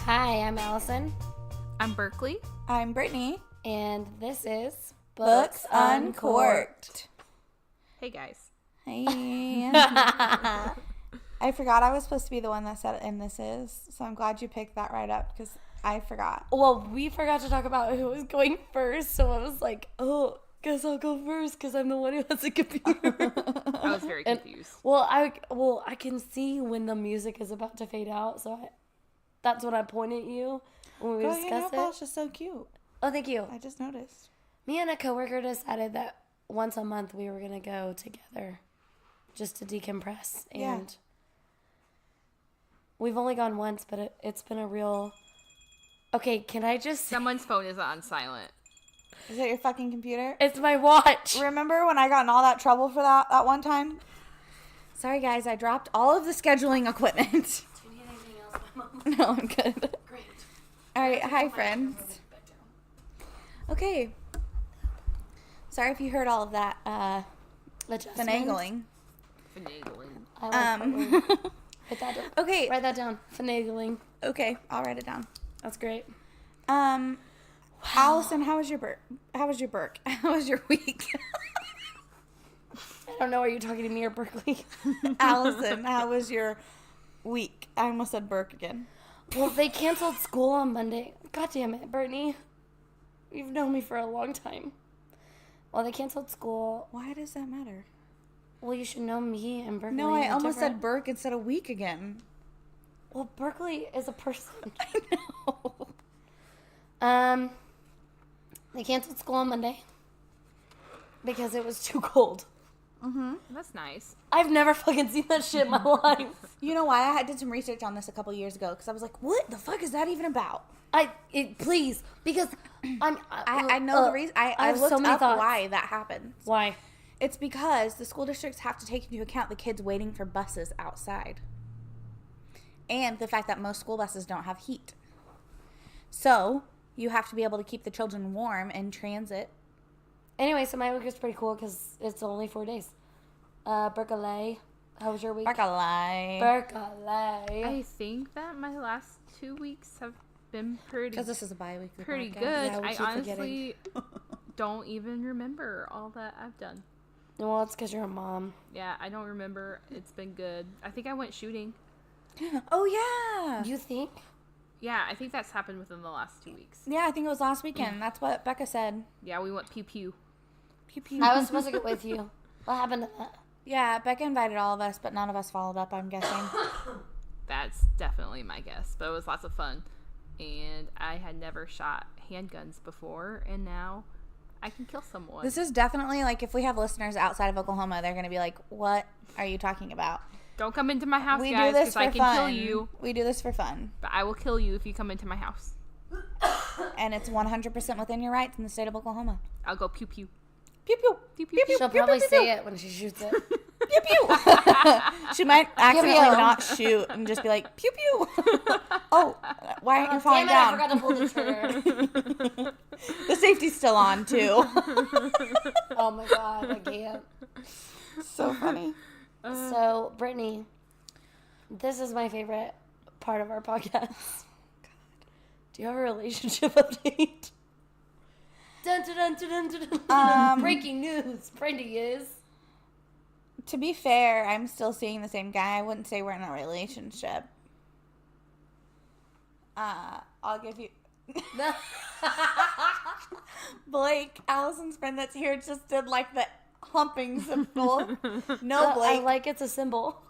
Hi, I'm Allison. I'm Berkeley. I'm Brittany. And this is Books Uncorked. Hey, guys. Hey. I forgot I was supposed to be the one that said "and this is," so I'm glad you picked that right up because I forgot. Well, we forgot to talk about who was going first, so I was like, oh, guess I'll go first because I'm the one who has a computer. I was very confused. I can see when the music is about to fade out, so that's when I point at you when we discuss it. It's just so cute. Oh, thank you. I just noticed. Me and a coworker decided that once a month we were gonna go together, just to decompress. And we've only gone once, but it's been a real. Okay, can I just? Someone's phone is on silent. Is it your fucking computer? It's my watch. Remember when I got in all that trouble for that one time? Sorry, guys. I dropped all of the scheduling equipment. Do you need anything else, Mom? No, I'm good. Great. All right. Hi, friends. Okay. Sorry if you heard all of that finagling. Finagling. I like Hit that down. Okay. Write that down. Finagling. Okay, I'll write it down. That's great. Allison, how was your How was your week? I don't know. Are you talking to me or Berkeley? Allison, how was your week? I almost said Burke again. Well, they canceled school on Monday. God damn it, Brittany. You've known me for a long time. Well, they canceled school. Why does that matter? Well, you should know me and Berkeley. No, I are almost different. said Burke instead of week again. Well, Berkeley is a person. I know. They canceled school on Monday because it was too cold. Mm-hmm. That's nice. I've never fucking seen that shit in my life. You know why? I did some research on this a couple years ago because I was like, what the fuck is that even about? Please, because I know the reason. I looked so many up thoughts. why that happens. Why? It's because the school districts have to take into account the kids waiting for buses outside. And the fact that most school buses don't have heat. So, you have to be able to keep the children warm in transit. Anyway, so my week was pretty cool because it's only 4 days. Berkeley, how was your week? Berkeley. I think that my last 2 weeks have been Because this is a bi-weekly pretty podcast. good. Yeah, we I keep honestly don't even remember all that I've done. Well, it's because you're a mom. Yeah, I don't remember. It's been good. I think I went shooting. Oh, yeah. You think? Yeah, I think that's happened within the last 2 weeks. Yeah, I think it was last weekend. That's what Becca said. Yeah, we went pew-pew. Pew-pew. I was supposed to get with you. What happened to that? Yeah, Becca invited all of us, but none of us followed up, I'm guessing. That's definitely my guess. But it was lots of fun. And I had never shot handguns before, and now I can kill someone. This is definitely, like, if we have listeners outside of Oklahoma, they're going to be like, what are you talking about? Don't come into my house, We guys, do this because for I can fun. kill you. We do this for fun. But I will kill you if you come into my house. And it's 100% within your rights in the state of Oklahoma. I'll go pew-pew. Pew, pew. Pew, pew, pew. She'll probably say it when she shoots it. Pew, pew. She might accidentally pew. not shoot and just be like, pew, pew. Oh, why aren't you falling Damn it, I down? forgot to pull the trigger. The safety's still on, too. Oh my god, I can't. So funny. So, Brittany, this is my favorite part of our podcast. Do you have a relationship update? Dun, dun, dun, dun, dun, dun. Breaking news. Brandy is. To be fair, I'm still seeing the same guy. I wouldn't say we're in a relationship. I'll give you... Blake, Allison's friend that's here, just did like the humping symbol. No, Blake. I like it's a symbol.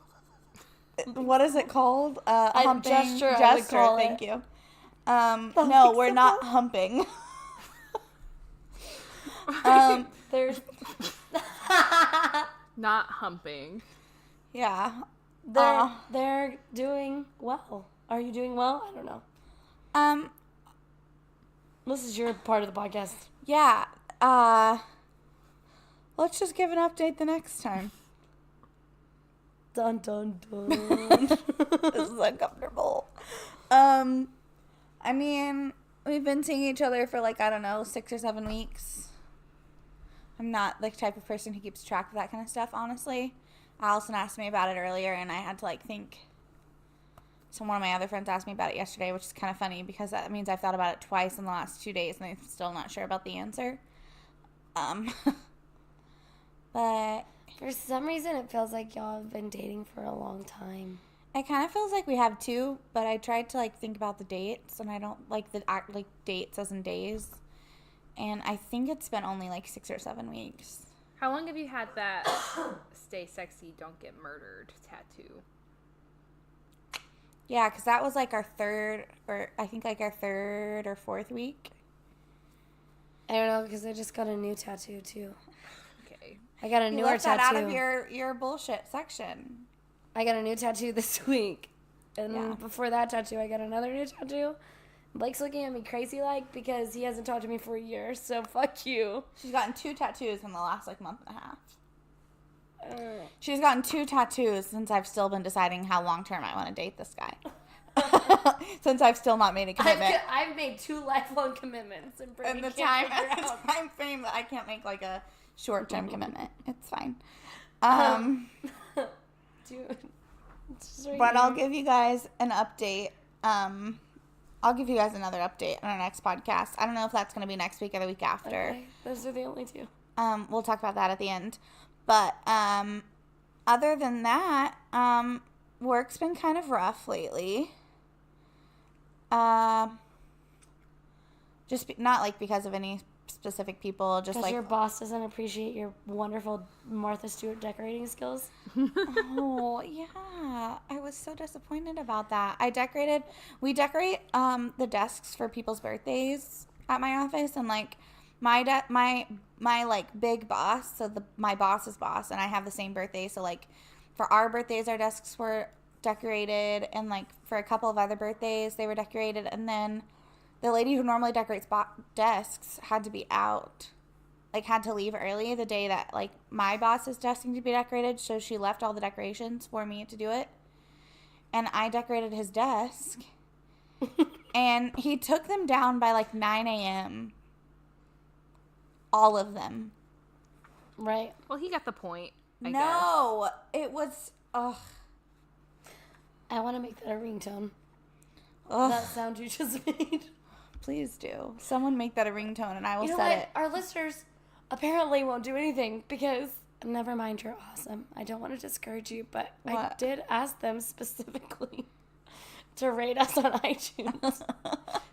What is it called? Humping gesture, I would call Thank it. you. No, we're not humping. There's Not humping. Yeah. they're doing well. Are you doing well? I don't know. This is your part of the podcast. Yeah. Let's just give an update the next time. Dun dun dun. This is uncomfortable. I mean, we've been seeing each other for like, I don't know, 6 or 7 weeks. I'm not the type of person who keeps track of that kind of stuff, honestly. Allison asked me about it earlier, and I had to like think one of my other friends asked me about it yesterday, which is kind of funny because that means I've thought about it twice in the last 2 days, and I'm still not sure about the answer. But For some reason, it feels like y'all have been dating for a long time. it kind of feels like we have two, but I tried to, like, think about the dates, and I don't like the dates as in days. And I think it's been only, like, 6 or 7 weeks. How long have you had that "Stay Sexy, Don't Get Murdered" tattoo? Yeah, because that was, like, our third or fourth week. I don't know, because I just got a new tattoo, too. Okay. I got a You newer left that tattoo. out of your bullshit section. I got a new tattoo this week. And Yeah. before that tattoo, I got another new tattoo. Blake's looking at me crazy-like because he hasn't talked to me for a year, so fuck you. She's gotten 2 tattoos in the last, like, month and a half. Uh, She's gotten 2 tattoos since I've still been deciding how long-term I want to date this guy. Since I've still not made a commitment. I've made 2 lifelong commitments. And And the can't time figure out. frame that I can't make, like, a short-term commitment. It's fine. Dude. it's just right But I'll here. give you guys an update. I'll give you guys another update on our next podcast. I don't know if that's going to be next week or the week after. Okay, those are the only 2. We'll talk about that at the end. But other than that, work's been kind of rough lately. Not like because of any specific people, just Because like your boss doesn't appreciate your wonderful Martha Stewart decorating skills. oh yeah, I was so disappointed about that. We decorate the desks for people's birthdays at my office, and like my like big boss, so my boss's boss and I have the same birthday, so like for our birthdays our desks were decorated, and like for a couple of other birthdays they were decorated, and then the lady who normally decorates desks had to be out, like had to leave early the day that like my boss's desk needed to be decorated, so she left all the decorations for me to do it, and I decorated his desk and he took them down by like 9 a.m. all of them. Right. Well, he got the point. I guess. No, it was ugh. I want to make that a ringtone. Ugh. That sound you just made. Please do. Someone make that a ringtone and I will You know set what? it. Our listeners apparently won't do anything because, never mind, you're awesome. I don't want to discourage you, but I What? did ask them specifically to rate us on iTunes.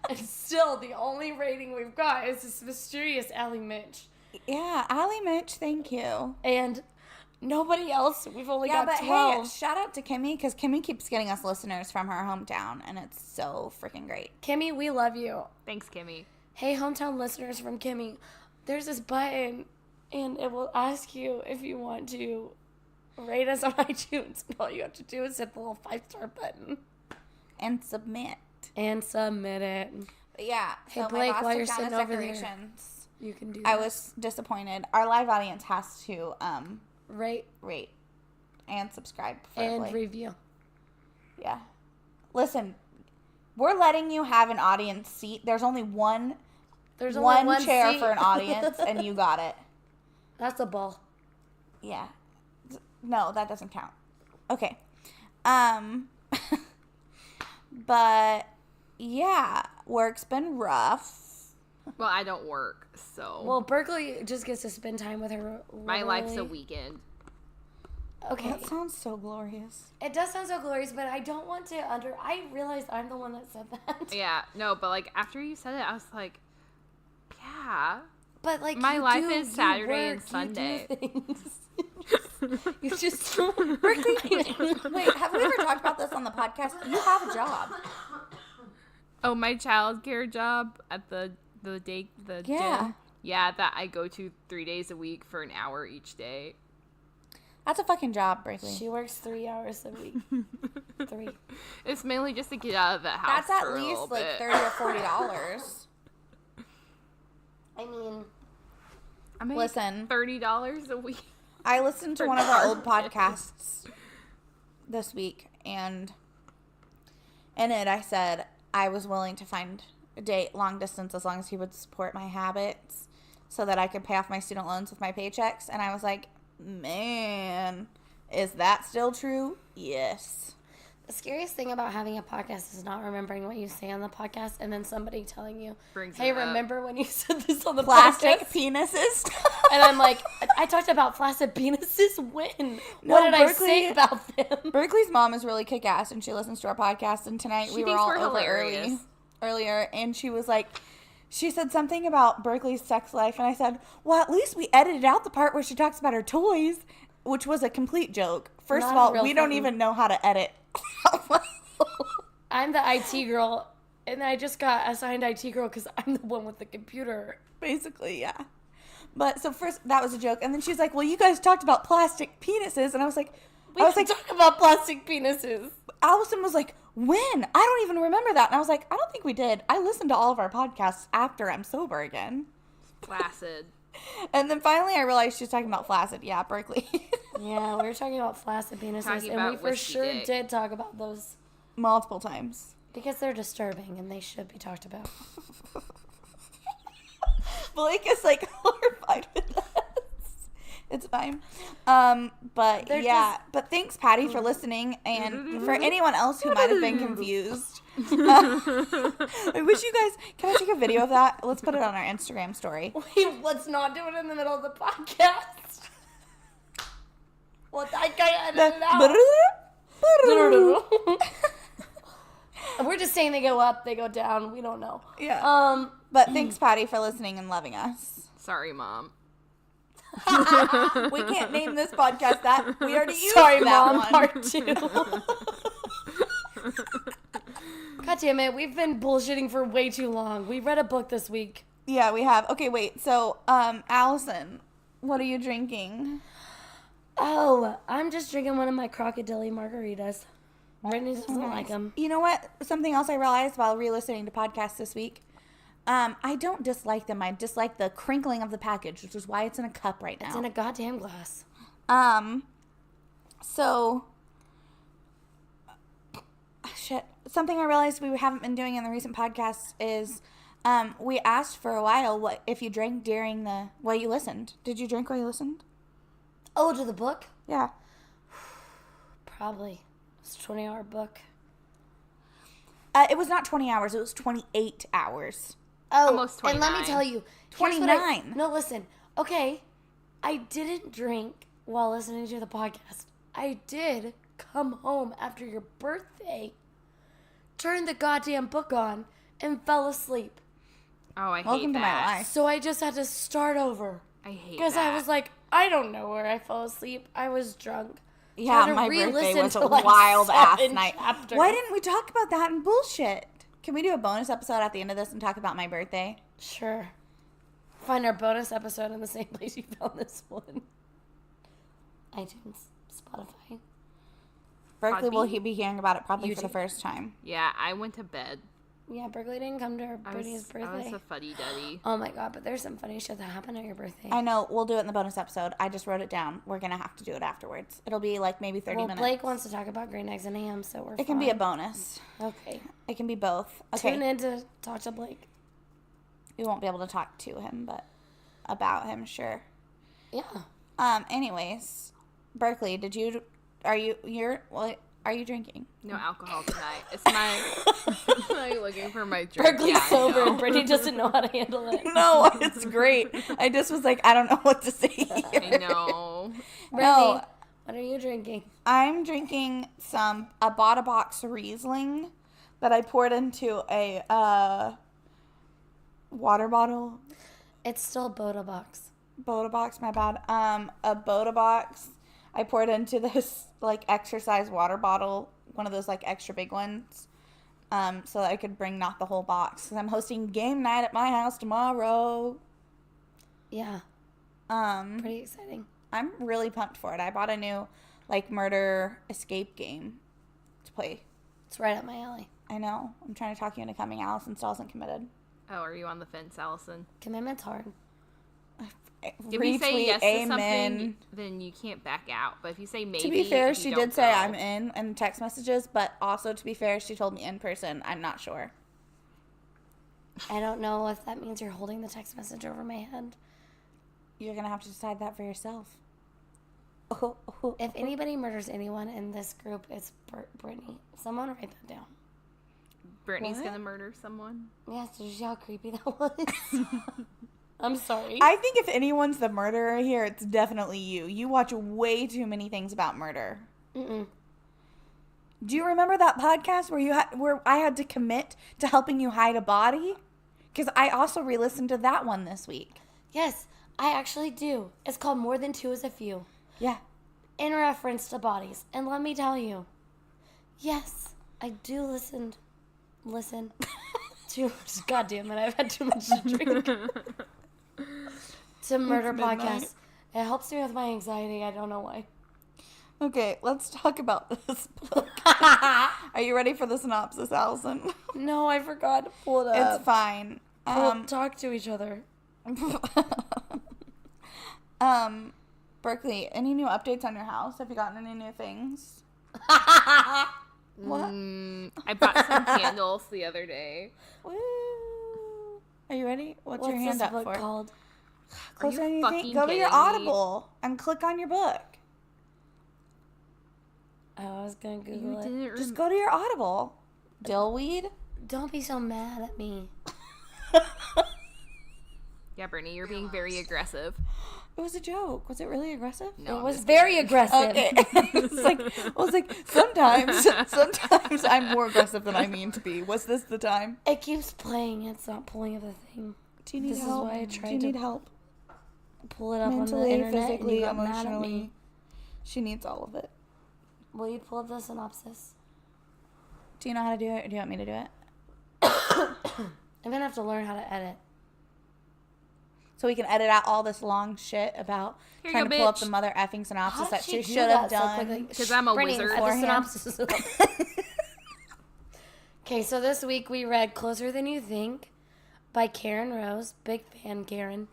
And still, the only rating we've got is this mysterious Allie Mitch. Yeah, Allie Mitch, thank you. And nobody else. We've only Yeah, got but 12. hey, shout out to Kimmy, because Kimmy keeps getting us listeners from her hometown, and it's so freaking great. Kimmy, we love you. Thanks, Kimmy. Hey, hometown listeners from Kimmy, there's this button, and it will ask you if you want to rate us on iTunes. And all you have to do is hit the little 5-star button. And submit. And submit it. But yeah, Hey, so Blake, my boss while took you're down sitting his over there. decorations. You can do I that. was disappointed. Our live audience has to Rate rate and subscribe, and preferably. review. Yeah. Listen, we're letting you have an audience seat. There's only one There's only one chair seat. for an audience, and you got it. That's a ball. Yeah. No, that doesn't count. Okay. But yeah, work's been rough. Well, I don't work, so Well, Berkeley just gets to spend time with her. my life's a literally- weekend. Okay. That sounds so glorious. It does sound so glorious, but I don't want to I realized I'm the one that said that. Yeah, no, but like after you said it, I was like, yeah. But like My you life do, is you Saturday and work, Sunday. You do things. you just Berkeley, wait, have we ever talked about this on the podcast? You have a job. Oh, my childcare job at the Yeah. gym. Yeah, that I go to 3 days a week for an hour each day. That's a fucking job, Berkeley. She works 3 hours a week. 3. It's mainly just to get out of the house. That's at for a least little like bit. $30 or $40. I mean, I make Listen. $30 a week. I listened to For one of our old garbage. podcasts this week, and in it I said I was willing to find a date long distance as long as he would support my habits so that I could pay off my student loans with my paychecks. And I was like, man, is that still true? Yes. The scariest thing about having a podcast is not remembering what you say on the podcast and then somebody telling you, Brings hey, it up. remember when you said this on the Plastic podcast? penises. And I'm like, I talked about flaccid penises when? No, What did I Berkeley- say about them? Berkeley's mom is really kick-ass, and she listens to our podcast, and tonight She we were thinks all we're over hilarious. earlier, and she was like, she said something about Berkeley's sex life, and I said, well, at least we edited out the part where she talks about her toys, which was a complete joke. First Not of a all, real we don't thing. even know how to edit. I'm the IT girl, and I just got assigned IT girl because I'm the one with the computer. Basically, yeah. But so first, that was a joke, and then she's like, well, you guys talked about plastic penises, and I was like, We can talk about plastic penises. Allison was like, when? I don't even remember that. And I was like, I don't think we did. I listened to all of our podcasts after I'm sober again. Flaccid. And then finally I realized she was talking about flaccid. Yeah, Berkeley. Yeah, we were talking about flaccid penises, Talking and we about for whiskey sure dick. did talk about those Multiple times. because they're disturbing and they should be talked about. Blake is like horrified with us. It's fine. But They're yeah. But thanks, Patty, for listening. And for anyone else who might have been confused. I wish you guys, can I take a video of that? Let's put it on our Instagram story. Wait, let's not do it in the middle of the podcast. Well, that guy edited it out. We're just saying they go up, they go down. We don't know. Yeah. But thanks, Patty, for listening and loving us. Sorry, Mom. We can't name this podcast that. We already used Sorry, that Mom. one. Part 2. God damn it, we've been bullshitting for way too long. We read a book this week. Yeah, we have. Okay, wait. So, Allison, what are you drinking? Oh, I'm just drinking one of my crocodile margaritas. Brittany doesn't like them. You know what? Something else I realized while re-listening to podcasts this week. I don't dislike them. I dislike the crinkling of the package, which is why it's in a cup right now. It's in a goddamn glass. So, shit. Something I realized we haven't been doing in the recent podcasts is, we asked for a while what if you drank during while you listened. Did you drink while you listened? Oh, to the book? Yeah. Probably. It's a 20-hour book. It was not 20 hours. It was 28 hours. Oh, Almost and let me 29. tell you. here's what I- 29. No, listen. Okay, I didn't drink while listening to the podcast. I did come home after your birthday, turn the goddamn book on, and fell asleep. Oh, I hate Welcome to my that. life. So I just had to start over. I hate Because that. I was like, I don't know where I fell asleep. I was drunk. Yeah, Had to my birthday re-listen was a to, like, wild ass 7 night. chapters. Why didn't we talk about that in bullshit? Can we do a bonus episode at the end of this and talk about my birthday? Sure. Find our bonus episode in the same place you found this one. iTunes, Spotify. Berkeley will Podbean? be hearing about it probably for the YouTube. first time. Yeah, I went to bed. Yeah, Berkeley didn't come to her I Brittany's was birthday. a fuddy-duddy. Oh my god, but there's some funny shit that happened at your birthday. I know. We'll do it in the bonus episode. I just wrote it down. We're going to have to do it afterwards. It'll be like maybe 30 Well, minutes. Blake wants to talk about green eggs and ham, so we're It can be a fine. bonus. Okay. It can be both. Okay. Tune in to talk to Blake. We won't be able to talk to him, but about him, sure. Yeah. Anyways, Berkeley, are you drinking? No alcohol tonight. It's my like looking for my drink. Berkeley's Yeah, I sober know. and Brittany doesn't know how to handle it. No, it's great. I just was like, I don't know what to say here. I know. Brittany, what are you drinking? I'm drinking a Bada Box Riesling that I poured into a water bottle. It's still Boda Box. Boda Box, my bad. A Boda Box. I poured into this like exercise water bottle, one of those like extra big ones, so that I could bring not the whole box. Because I'm hosting game night at my house tomorrow. Yeah, Um, pretty exciting. I'm really pumped for it. I bought a new like murder escape game to play. It's right up my alley. I know. I'm trying to talk you into coming. Allison still isn't committed. Oh, are you on the fence, Allison? Commitment's hard. If you say Retweet, yes to amen. something, then you can't back out. But if you say maybe, To be fair, you she don't did say go. I'm in text messages, but also to be fair, she told me in person. I'm not sure. I don't know if that means you're holding the text message over my head. You're gonna have to decide that for yourself. If anybody murders anyone in this group, it's Brittany. Someone write that down. Brittany's gonna murder someone? Yes, did you see how creepy that was? I'm sorry. I think if anyone's the murderer here, it's definitely you. You watch way too many things about murder. Mm-mm. Do you remember that podcast where I had to commit to helping you hide a body? Because I also re-listened to that one this week. Yes, I actually do. It's called More Than Two is a Few. Yeah. In reference to bodies. And let me tell you, yes, I do listen to, God damn it, I've had too much to drink. To murder podcasts. It helps me with my anxiety. I don't know why. Okay, let's talk about this book. Are you ready for the synopsis, Allison? No, I forgot to pull it up. It's fine. Talk to each other. Berkeley, any new updates on your house? Have you gotten any new things? What? I bought some candles the other day. Woo. Are you ready? What's your What's hand this up book for? called? Closer Are than you you think. fucking Go to your kidding me? Audible and click on your book. Oh, I was going to Google it. Just go to your Audible. Dillweed? Don't be so mad at me. Yeah, Brittany, you're being very aggressive. It was a joke. Was it really aggressive? No, It I'm was just very kidding. aggressive. Okay. Sometimes I'm more aggressive than I mean to be. Was this the time? It keeps playing. It's not pulling up the thing. Do you need This is help? why I Do tried you to need help? pull it up on the Mentally, internet and physically, you got mad at emotionally. me. She needs all of it. Will you pull up the synopsis? Do you know how to do it, or do you want me to do it? I'm going to have to learn how to edit. So we can edit out all this long shit about Here trying you to go, pull up bitch. the mother effing synopsis How did that she do should have that so done. quickly? 'Cause I'm a Brittany, wizard. add the Beforehand. synopsis up. Okay, so this week we read Closer Than You Think by Karen Rose. Big fan, Karen.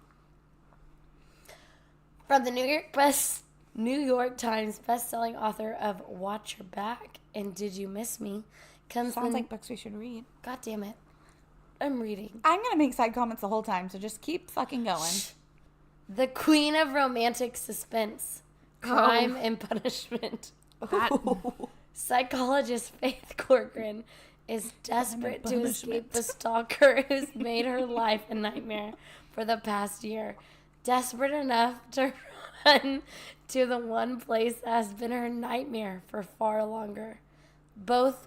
From the New York Times best-selling author of Watch Your Back and Did You Miss Me comes Sounds like books we should read. God damn it. I'm reading. I'm going to make side comments the whole time, so just keep fucking going. The Queen of Romantic Suspense. Crime and Punishment. That, Psychologist Faith Corcoran is desperate to escape punishment. the stalker who's made her life a nightmare for the past year. Desperate enough to run to the one place that has been her nightmare for far longer. Both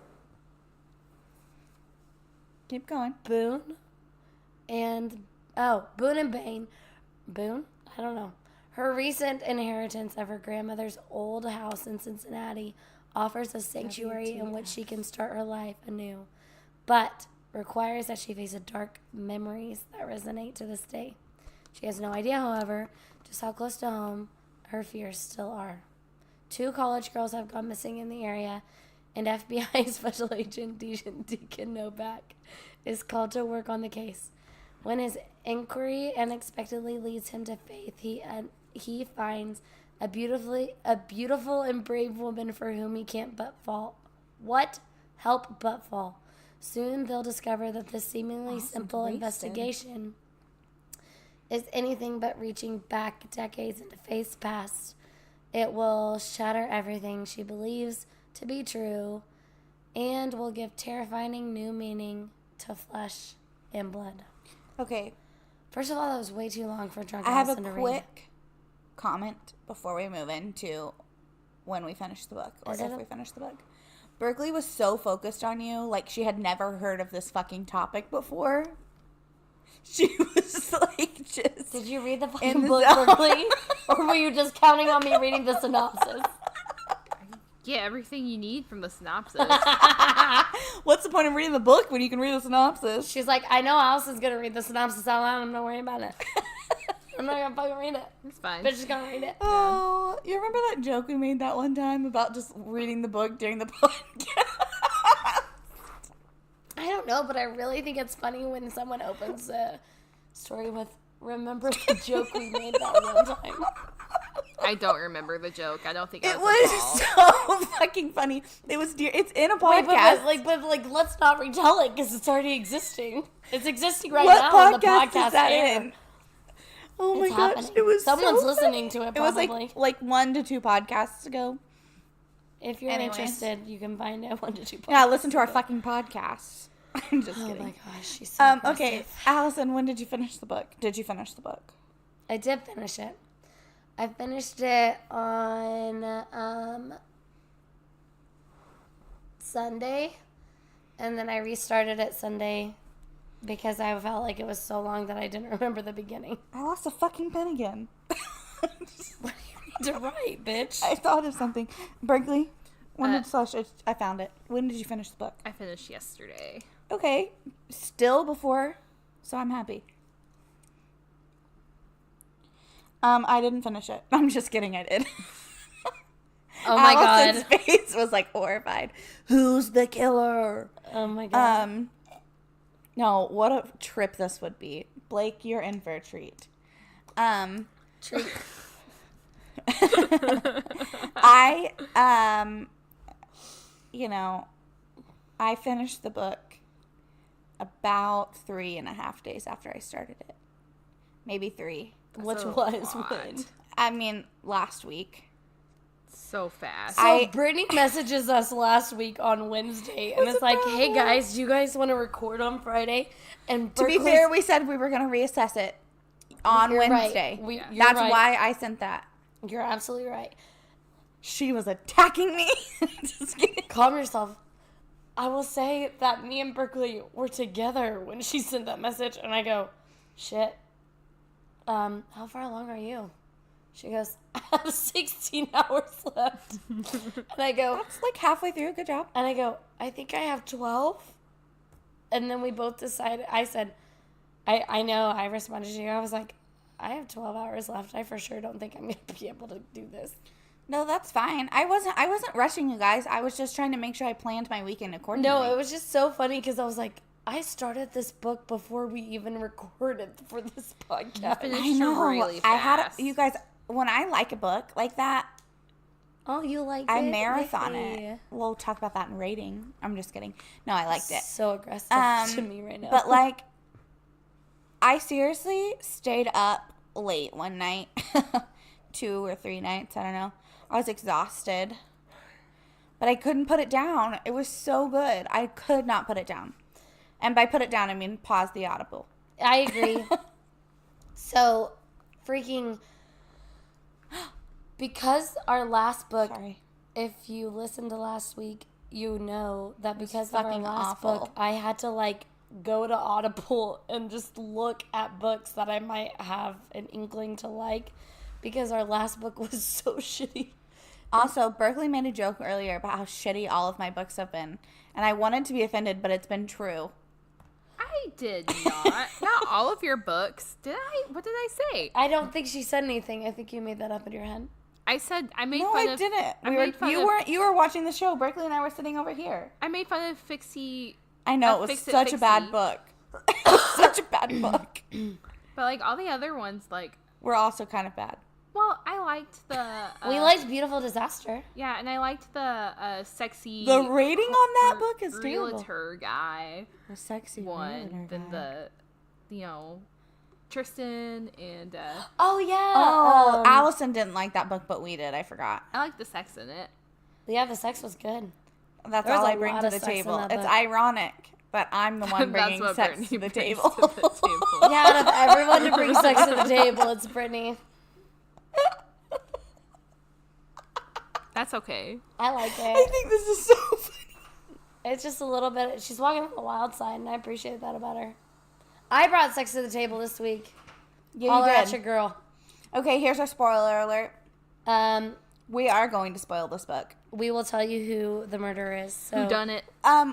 Keep going. Boone and Bane. Boone? I don't know. Her recent inheritance of her grandmother's old house in Cincinnati offers a sanctuary in which she can start her life anew, but requires that she face dark memories that resonate to this day. She has no idea, however, just how close to home her fears still are. 2 college girls have gone missing in the area, and FBI Special Agent Deacon Novak is called to work on the case. When his inquiry unexpectedly leads him to Faith, he finds a beautiful and brave woman for whom he can't but fall. What? Help but fall. Soon they'll discover that this seemingly simple investigation is anything but reaching back decades into Faith's past. It will shatter everything she believes to be true and will give terrifying new meaning to flesh and blood. Okay, First of all, that was way too long for Drunk I have a Allison to read. quick comment before we move into when we finish the book, or Is it if a- we finish the book. Berkeley was so focused on you, like she had never heard of this fucking topic before. She was like just... Did you read the In fucking the book, zone. Berkeley? Or were you just counting on me reading the synopsis? get everything you need from the synopsis. What's the point of reading the book when you can read the synopsis? She's like, I know Allison's going to read the synopsis out loud. I'm not worrying about it. I'm not going to fucking read it. It's fine. But she's going to read it. Oh, you remember that joke we made that one time about just reading the book during the podcast? I don't know, but I really think it's funny when someone opens a story with, remember the joke we made that one time? I don't remember the joke. I don't think I It was was involved. so fucking funny. It was it's in a Wait, podcast. but let's not retell it because it's already existing. It's existing right What now on the podcast podcast is that air. in? Oh my It's gosh, happening. it was Someone's so listening funny. to it, It was probably. like 1 to 2 podcasts ago. If you're Anyways. interested, you can find it 1 to 2 podcasts. Yeah, listen to our ago. fucking podcasts. I'm just Oh kidding. my gosh, she's so Okay, aggressive. Allison, when did you finish the book? Did you finish the book? I did finish it. I finished it on Sunday, and then I restarted it Sunday because I felt like it was so long that I didn't remember the beginning. I lost a fucking pen again. What do you need to write, bitch? I thought of something. Berkeley, when Uh, did I found it. When did you finish the book? I finished yesterday. Okay, still before, so I'm happy. I didn't finish it. I'm just kidding, I did. Oh my Allison's god. face was like horrified. Who's the killer? Oh my god. No, what a trip this would be. Blake, you're in for a treat. Treat. I finished the book about 3.5 days after I started it. Maybe 3. Which So was what? when? I mean, last week. So fast. So Brittany messages us last week on Wednesday, and it's like, "Hey guys, do you guys want to record on Friday?" And To be Berkeley's- fair, we said we were going to reassess it on You're right. Wednesday. You're That's right. why I sent that. You're absolutely right. She was attacking me. Just kidding. Calm yourself. I will say that me and Berkeley were together when she sent that message, and I go, "Shit. How far along are you?" She goes, "I have 16 hours left." And I go, That's like halfway through. Good job. I think I have 12. And then we both decided, I said, I know, I responded to you. I was like, I have 12 hours left. I for sure don't think I'm going to be able to do this. No, that's fine. I wasn't rushing you guys. I was just trying to make sure I planned my weekend accordingly. No, it was just so funny because I was like, I started this book before we even recorded for this podcast. finished I know. really I had fast. you guys. When I like a book like that, Oh, you liked I it? marathon Yay. it. We'll talk about that in rating. I'm just kidding. No, I liked it. So aggressive to me right now. But like, I seriously stayed up late one night, 2 or 3 nights. I don't know. I was exhausted, but I couldn't put it down. It was so good. I could not put it down. And by put it down, I mean pause the audible. I agree. So, freaking, because our last book, Sorry. if you listened to last week, you know that because of our fucking last awful. book, I had to like go to Audible and just look at books that I might have an inkling to like because our last book was so shitty. Also, Berkeley made a joke earlier about how shitty all of my books have been. And I wanted to be offended, but it's been true. I did not. Not all of your books. Did I? What did I say? I don't think she said anything. I think you made that up in your head. I said I made No, fun I of. didn't. I made fun You of, weren't. You were watching the show. Berkeley and I were sitting over here. I made fun of Fixie, I know, it was Fix It, such a bad Fixie. book. It was such a bad book. but like all the other ones, like, We're also kind of bad. well, I liked the. We liked Beautiful Disaster. Yeah, and I liked the sexy. The rating on that book is terrible. realtor guy The sexy one than the, Tristan and Oh, yeah. Oh, Allison didn't like that book, but we did. I forgot. I like the sex in it. Yeah, the sex was good. That's There was all a I bring lot to of the sex in table. that It's book. ironic that I'm the one That's bringing what sex Brittany to the brings table. to the table. Yeah, out of everyone to bring sex to the table, it's Brittany. That's okay. I like I it. think this is so funny. It's just a little bit. She's walking on the wild side, and I appreciate that about her. I brought sex to the table this week. Yeah, Holler you at did. your girl. Okay, here's our spoiler alert. We We are going to spoil this book. we will tell you who the murderer is. So. Who done it?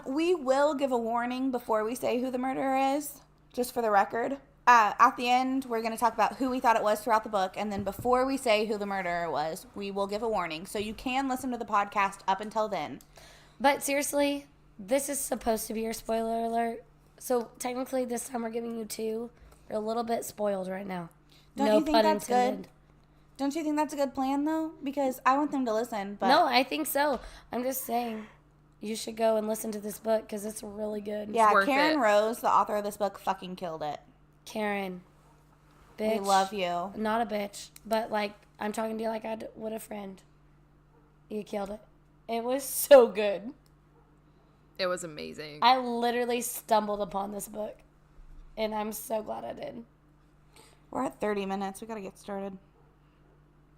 We will give a warning before we say who the murderer is, just for the record. At the end, we're going to talk about who we thought it was throughout the book, and then before we say who the murderer was, we will give a warning. So you can listen to the podcast up until then. But seriously, this is supposed to be your spoiler alert. So technically, this time we're giving you 2. You're a little bit spoiled right now. Don't no you think pun that's intended. good? Don't you think that's a good plan, though? Because I want them to listen. But No, I think so. I'm just saying, you should go and listen to this book because it's really good. yeah, worth Karen it. Rose, the author of this book, fucking killed it. Karen, bitch. We love you. Not a bitch, but like I'm talking to you like I would a friend. You killed it. It was so good. It was amazing. I literally stumbled upon this book, and I'm so glad I did. We're at 30 minutes. We got to get started.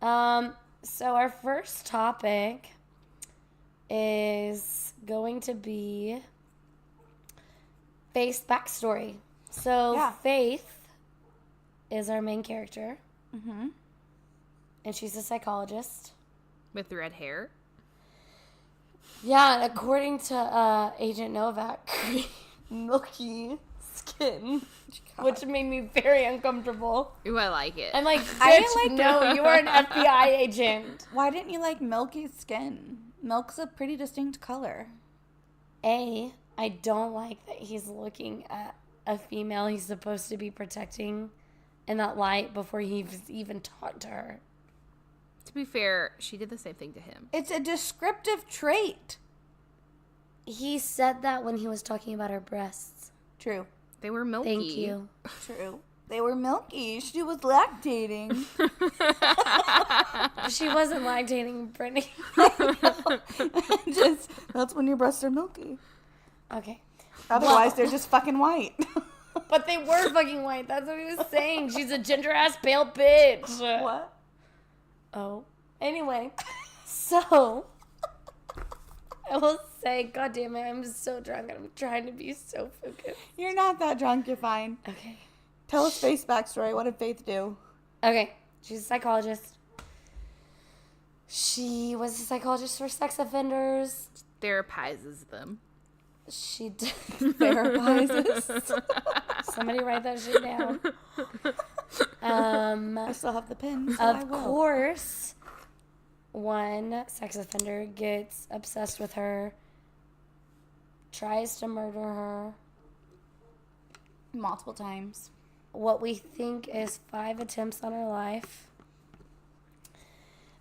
So our first topic is going to be Faith's backstory. So Yeah. Faith is our main character, Mm-hmm. and she's a psychologist. With red hair. Yeah, and according to Agent Novak, milky skin, which made me very uncomfortable. Ooh, I like it. I'm like, I bitch, like no, you are an FBI agent. Why didn't you like milky skin? Milk's a pretty distinct color. I don't like that he's looking at a female he's supposed to be protecting in that light before he's even talked to her. To be fair, she did the same thing to him. It's a descriptive trait. He said that when he was talking about her breasts. True. They were milky. Thank you. True. They were milky. She was lactating. She wasn't lactating, Brittany. Just that's when your breasts are milky. Okay. Otherwise, they're just fucking white. But they were fucking white. That's what he was saying. She's a ginger-ass pale bitch. What? Oh. Anyway. So. I will say, God damn it, I'm so drunk and I'm trying to be so focused. You're not that drunk. You're fine. Okay. Tell us Faith's backstory. What did Faith do? Okay. She's a psychologist. She was a psychologist for sex offenders. Therapizes them. She did. Therapizes. Somebody write that shit down. I still have the pin. So I Of will. course, one sex offender gets obsessed with her, tries to murder her. Multiple times. What we think is 5 attempts on her life.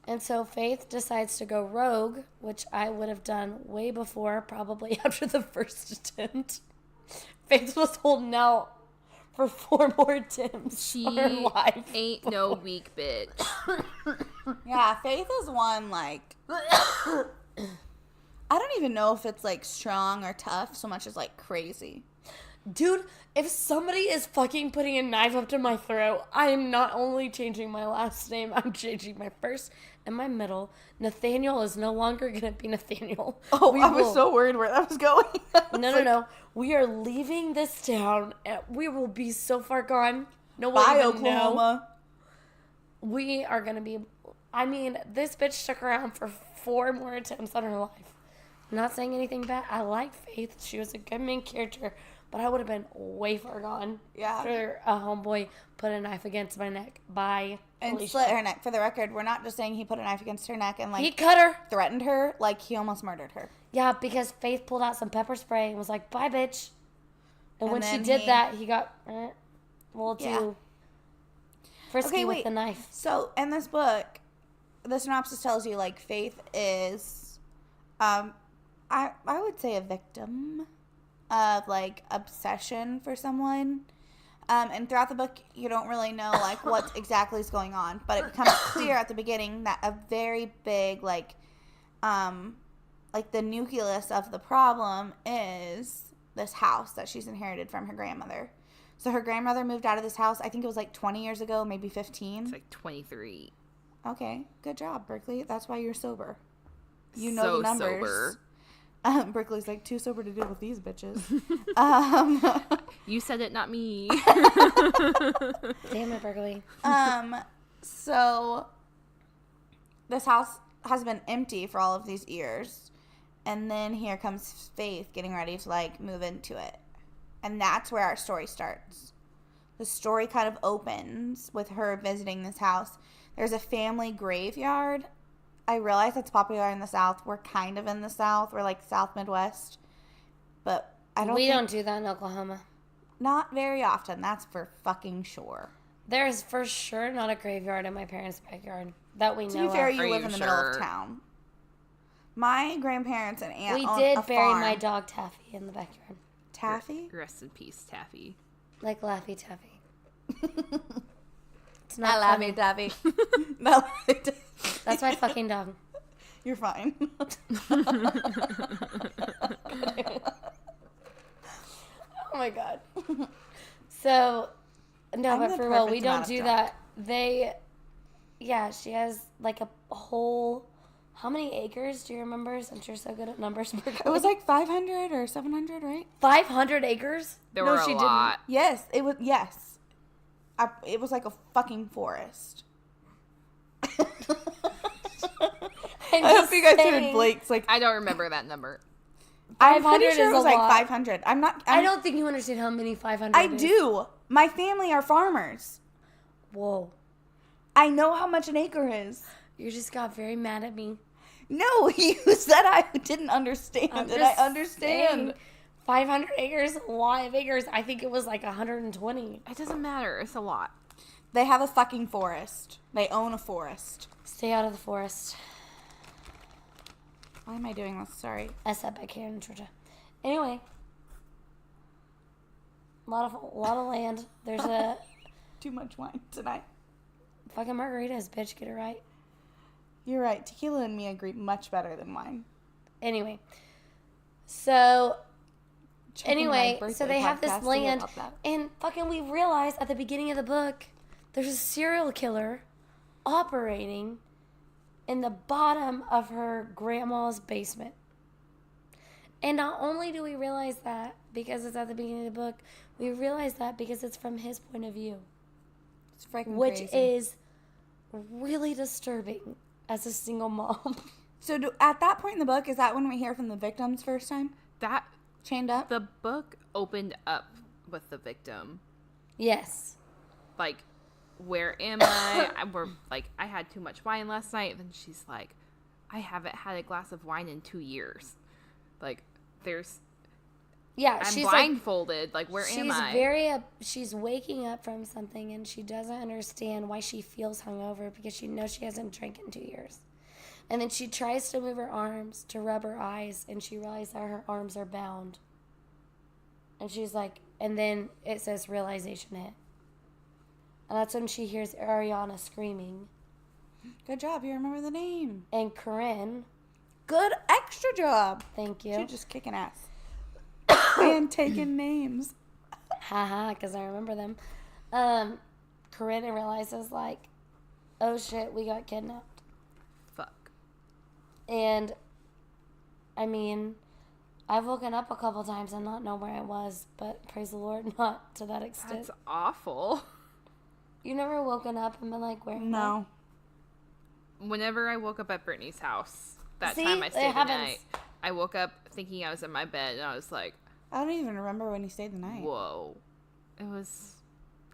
And so Faith decides to go rogue, which I would have done way before, probably after the first attempt. Faith was holding out for 4 more attempts She on her life. ain't no weak bitch. Yeah, Faith is one, like, I don't even know if it's, like, strong or tough so much as, like, crazy. Dude, if somebody is fucking putting a knife up to my throat, I am not only changing my last name, I'm changing my first and my middle. Nathaniel is no longer going to be Nathaniel. Oh, We I was will- so worried where that was going. No. We are leaving this town. And we will be so far gone. No one Bye, even know. Oklahoma. We are going to be... I mean, this bitch stuck around for 4 more attempts on her life. I'm not saying anything bad. I like Faith. She was a good main character. But I would have been way far gone. Yeah. After a homeboy put a knife against my neck. Bye. And Alicia. slit her neck. For the record, we're not just saying he put a knife against her neck and, like, He cut her. threatened her. Like, he almost murdered her. Yeah, because Faith pulled out some pepper spray and was like, bye, bitch. And when she then did he- that, he got a little Yeah. too frisky Okay, with wait. the knife. So, in this book, the synopsis tells you, like, Faith is, I would say a victim of, like, obsession for someone. And throughout the book, you don't really know, like, what exactly is going on. But it becomes clear at the beginning that a very big, like, the nucleus of the problem is this house that she's inherited from her grandmother. So her grandmother moved out of this house, I think it was, like, 20 years ago, maybe 15. It's like 23. Okay, good job, Berkeley. That's why you're sober. You know So the numbers. sober. Berkeley's like, too sober to deal with these bitches. You said it, not me. Damn it, Berkeley. So this house has been empty for all of these years. And then here comes Faith getting ready to, like, move into it. And that's where our story starts. The story kind of opens with her visiting this house. There's a family graveyard. I realize it's popular in the South. We're kind of in the South. We're, like, South Midwest. But I don't We think... don't do that in Oklahoma. Not very often. That's for fucking sure. There is for sure not a graveyard in my parents' backyard that we To know be fair, of. you Are live you in the middle of sure? town. My grandparents and aunt We own did a bury farm. my dog Taffy in the backyard. Taffy? Rest in peace, Taffy. Like Laffy Taffy. It's not I love funny. you, Debbie. No, That's my fucking dog. You're fine. Oh my god. So, no, I'm but the for real, perfect we don't amount of do drunk. that. She has like a whole, how many acres do you remember? Since you're so good at numbers. It was like 500 or 700, right? 500 acres? There No, were she a didn't. lot. Yes, it was. Yes, it was like a fucking forest. I'm I hope just you guys saying. heard Blake's like. I don't remember that number. I'm 500 pretty sure is it was a like lot. 500. I don't think you understand how many 500 I is. do. My family are farmers. Whoa. I know how much an acre is. You just got very mad at me. No, you said I didn't understand. I'm And I just understand. saying, 500 acres, a lot of acres. I think it was like 120. It doesn't matter. It's a lot. They have a fucking forest. They own a forest. Stay out of the forest. Why am I doing this? Sorry. I sat back here in Georgia. Anyway, a lot of land. There's a Too much wine tonight. fucking margaritas, bitch. Get it right. You're right. Tequila and me agree much better than wine. Anyway, so Checking my anyway, birthday so they have this podcast to hear land, about that. and fucking we realize at the beginning of the book, there's a serial killer operating in the bottom of her grandma's basement. And not only do we realize that because it's at the beginning of the book, we realize that because it's from his point of view, It's freaking which crazy. is really disturbing as a single mom. So at that point in the book, is that when we hear from the victims first time? That Chained up? the book opened up with the victim. Yes. Like, where am I? I had too much wine last night. Then she's like, I haven't had a glass of wine in 2 years. Like, Yeah, I'm she's blindfolded. Like, where am I? She's waking up from something and she doesn't understand why she feels hungover because she knows she hasn't drank in 2 years. And then she tries to move her arms to rub her eyes and she realizes that her arms are bound. And she's like, and then it says realization hit. And that's when she hears Ariana screaming. Good job. You remember the name. And Corinne, Good extra job. thank you. You're just kicking ass. And taking names. Haha, because I remember them. Corinne realizes, like, oh shit, we got kidnapped. Fuck. And, I mean, I've woken up a couple times and not know where I was, but praise the Lord, not to that extent. That's awful. You never woken up and been like, where am I? No. Whenever I woke up at Brittany's house, that See? time I It stayed the happens. night, I woke up thinking I was in my bed, and I was like, I don't even remember when you stayed the night. whoa. It was,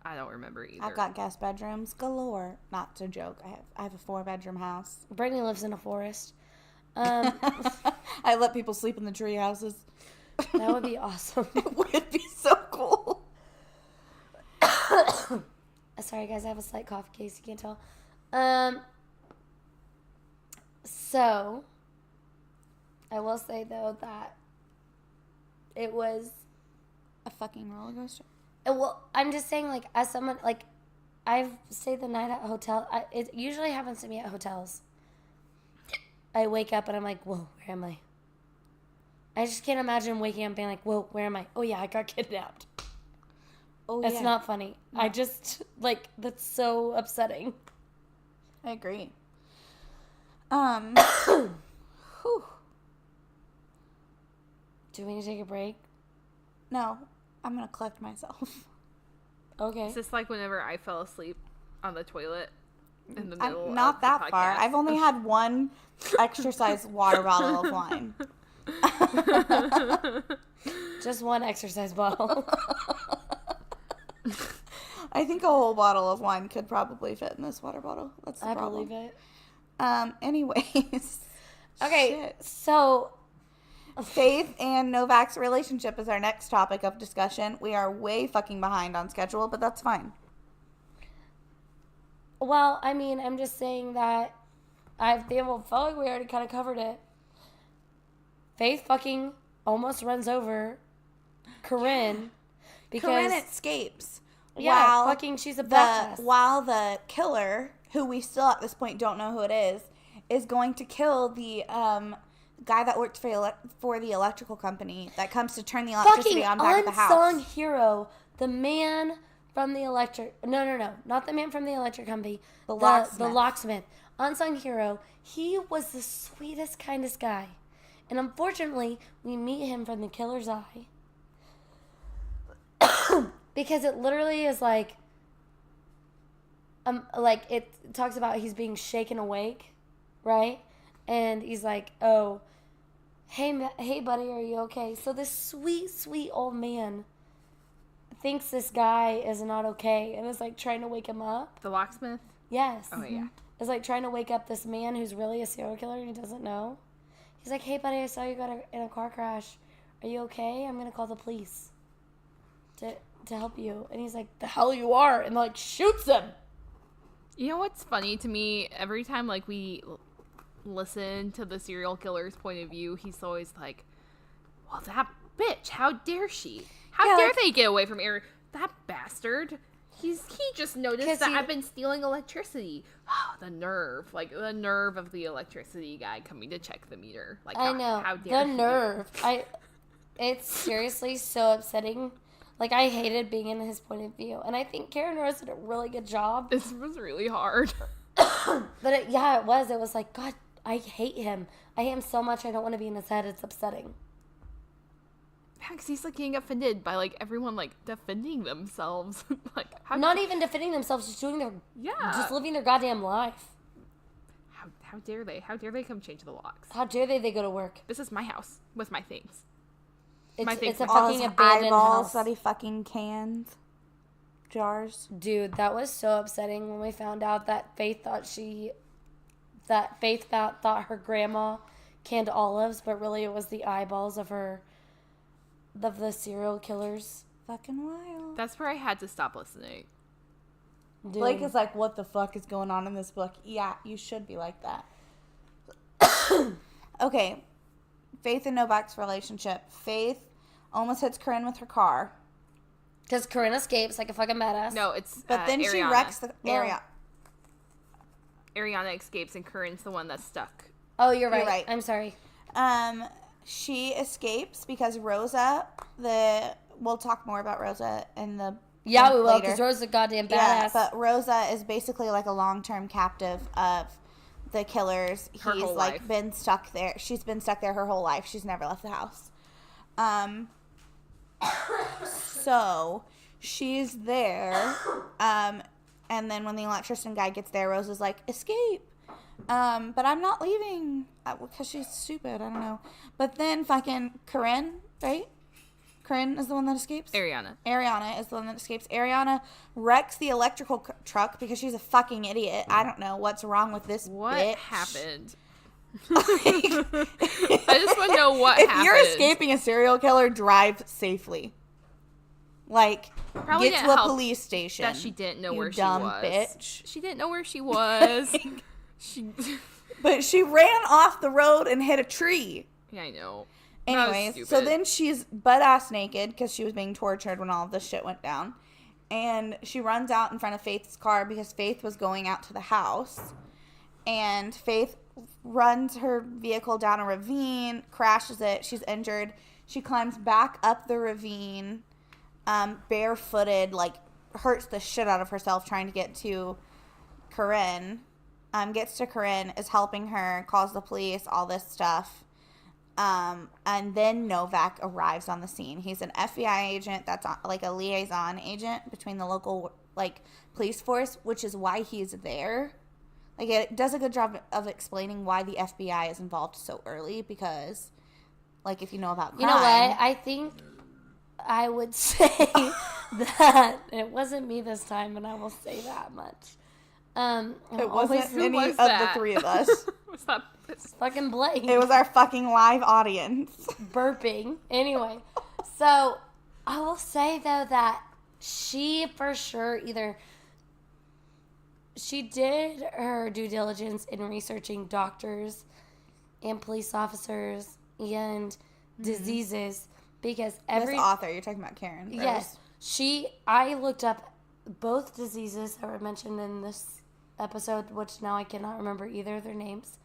I don't remember either. I've got guest bedrooms galore. Not to joke. I have a 4-bedroom house. Brittany lives in a forest. I let people sleep in the tree houses. That would be awesome. It would be so cool. Sorry, guys, I have a slight cough in case you can't tell. So, I will say, though, that it was... A fucking roller coaster. Well, I'm just saying, like, as someone, like, I've stayed the night at a hotel. It usually happens to me at hotels. I wake up and I'm like, whoa, where am I? I just can't imagine waking up and being like, whoa, where am I? Oh, yeah, I got kidnapped. Oh, It's yeah. not funny. No. I just, like, that's so upsetting. I agree. Whew. Do we need to take a break? No, I'm going to collect myself. Okay. It's just like whenever I fell asleep on the toilet in the middle I'm not of that the far. podcast. I've only had one exercise water bottle of wine. Just one exercise bottle. I think a whole bottle of wine could probably fit in this water bottle. That's the I problem. believe it. Anyways. Okay, Shit. so Faith and Novak's relationship is our next topic of discussion. We are way fucking behind on schedule, but that's fine. well, I mean, I'm just saying that I felt like we already kind of covered it. Faith fucking almost runs over Corinne because Corinne escapes. Yeah, fucking she's a badass. While the killer, who we still at this point don't know who it is going to kill the guy that worked for the electrical company that comes to turn the electricity on back at the house. Unsung hero, the man from the electric... No, not the man from the electric company. The locksmith. Unsung hero. He was the sweetest, kindest guy. And unfortunately, we meet him from the killer's eye. Because it literally is like it talks about he's being shaken awake, right? And he's like, oh, hey buddy, are you okay? So this sweet, sweet old man thinks this guy is not okay and is like trying to wake him up. The locksmith? Yes. Oh, yeah. Is like trying to wake up this man who's really a serial killer and he doesn't know. He's like, hey buddy, I saw you got in a car crash. Are you okay? I'm going to call the police to help you. And he's like, the hell you are, and like shoots him. You know what's funny to me? Every time like we listen to the serial killer's point of view, he's always like, well, that bitch, how dare she? How dare they get away from Aaron? That bastard. He just noticed that I've been stealing electricity. Oh, the nerve. Like, the nerve of the electricity guy coming to check the meter. Like, I know. How dare the nerve. It's seriously so upsetting. Like, I hated being in his point of view. And I think Karen Rose did a really good job. This was really hard. But it was. It was like, God, I hate him. I hate him so much I don't want to be in his head. It's upsetting. Yeah, because he's, like, getting offended by, like, everyone, like, defending themselves. Like, not even defending themselves, just doing just living their goddamn life. How dare they? How dare they come change the locks? How dare they go to work? This is my house with my things. It's a fucking abandoned house that he fucking cans. Jars. Dude, that was so upsetting when we found out that Faith thought her grandma canned olives, but really it was the eyeballs of the serial killers. Fucking wild. That's where I had to stop listening. Dude. Blake is like, what the fuck is going on in this book? Yeah, you should be like that. Okay. Faith and Novak's relationship. Faith almost hits Corinne with her car. Because Corinne escapes like a fucking badass. No, it's But then Ariana. she wrecks the area. Ariana escapes and Corinne's the one that's stuck. Oh, you're right. I'm sorry. She escapes because Rosa, we'll talk more about Rosa in the Yeah, we will, because Rosa's a goddamn badass. Yeah, but Rosa is basically like a long-term captive of the killers. Her whole life. Been stuck there. She's been stuck there her whole life. She's never left the house. So she's there. And then when the electrician guy gets there, Rosa's like, escape. But I'm not leaving because she's stupid. I don't know. But then fucking Corinne, right? Corinne is the one that escapes? Ariana is the one that escapes. Ariana wrecks the electrical truck because she's a fucking idiot. I don't know what's wrong with this bitch. Happened? I just want to know what happened. If you're escaping a serial killer, drive safely. Like, Probably get to a police station. That she didn't know where she dumb was. Bitch. She didn't know where she was. But she ran off the road and hit a tree. Yeah, I know. Anyways, so then she's butt-ass naked because she was being tortured when all of this shit went down. And she runs out in front of Faith's car because Faith was going out to the house. And Faith runs her vehicle down a ravine, crashes it. She's injured. She climbs back up the ravine, barefooted, like, hurts the shit out of herself trying to get to Corinne. Gets to Corinne, is helping her, calls the police, all this stuff. And then Novak arrives on the scene. He's an FBI agent that's like a liaison agent between the local like police force, which is why he's there. Like, it does a good job of explaining why the FBI is involved so early because, like, if you know about crime. You know what? I think I would say that it wasn't me this time, and I will say that much. It wasn't any of the three of us. Was that fucking Blake? It was our fucking live audience. Burping. Anyway, so I will say, though, that she for sure she did her due diligence in researching doctors and police officers and diseases because this author, you're talking about Karen Rose. Yes. I looked up both diseases that were mentioned in this episode, which now I cannot remember either of their names,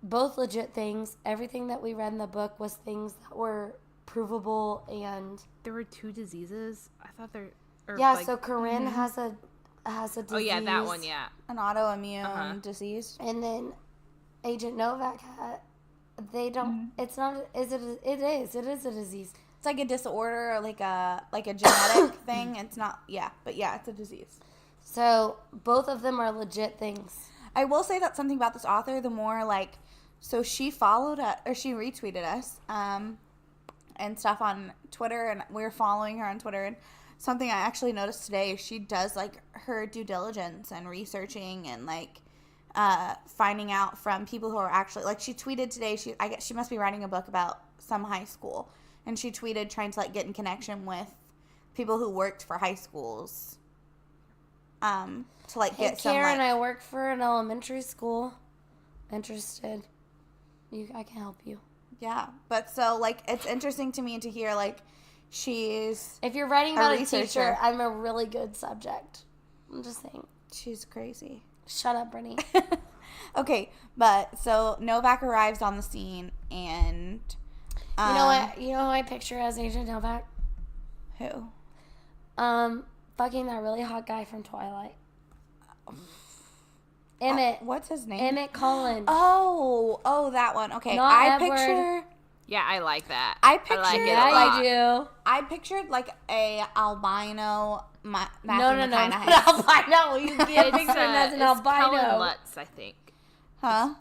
both legit things. Everything that we read in the book was things that were provable, and There were 2 diseases. I thought there. So Corinne has a disease. Oh yeah, that one. Yeah. An autoimmune disease. And then Agent Novak had. They don't. It's not. Is it? It is. It is a disease. It's like a disorder, or like a genetic thing. It's not. Yeah, but yeah, it's a disease. So both of them are legit things. I will say that something about this author. The more like, so she followed us, or she retweeted us, and stuff on Twitter, and we were following her on Twitter. And something I actually noticed today, she does like her due diligence and researching and like. Finding out from people who are actually, like, she tweeted today, I guess she must be writing a book about some high school, and she tweeted trying to, like, get in connection with people who worked for high schools, to, like, get some, Karen, like, I work for an elementary school. Interested. I can help you. yeah, but so, like, it's interesting to me to hear, like, she's If you're writing about a researcher. teacher, I'm a really good subject. I'm just saying. she's crazy. Shut up, Brittany. Okay, but so Novak arrives on the scene, and You know what? You know who I picture as Agent Novak? Who? Fucking that really hot guy from Twilight. Emmett. What's his name? Emmett Collins. Oh, that one. Okay, Not I Edward. picture. Yeah, I like that. I like pictured- it Yeah, a lot. you do. I pictured like a albino Matthew No. McConaughey. Not albino. You can't It's, picture him as an it's albino. Kellen Lutz, I think. Huh?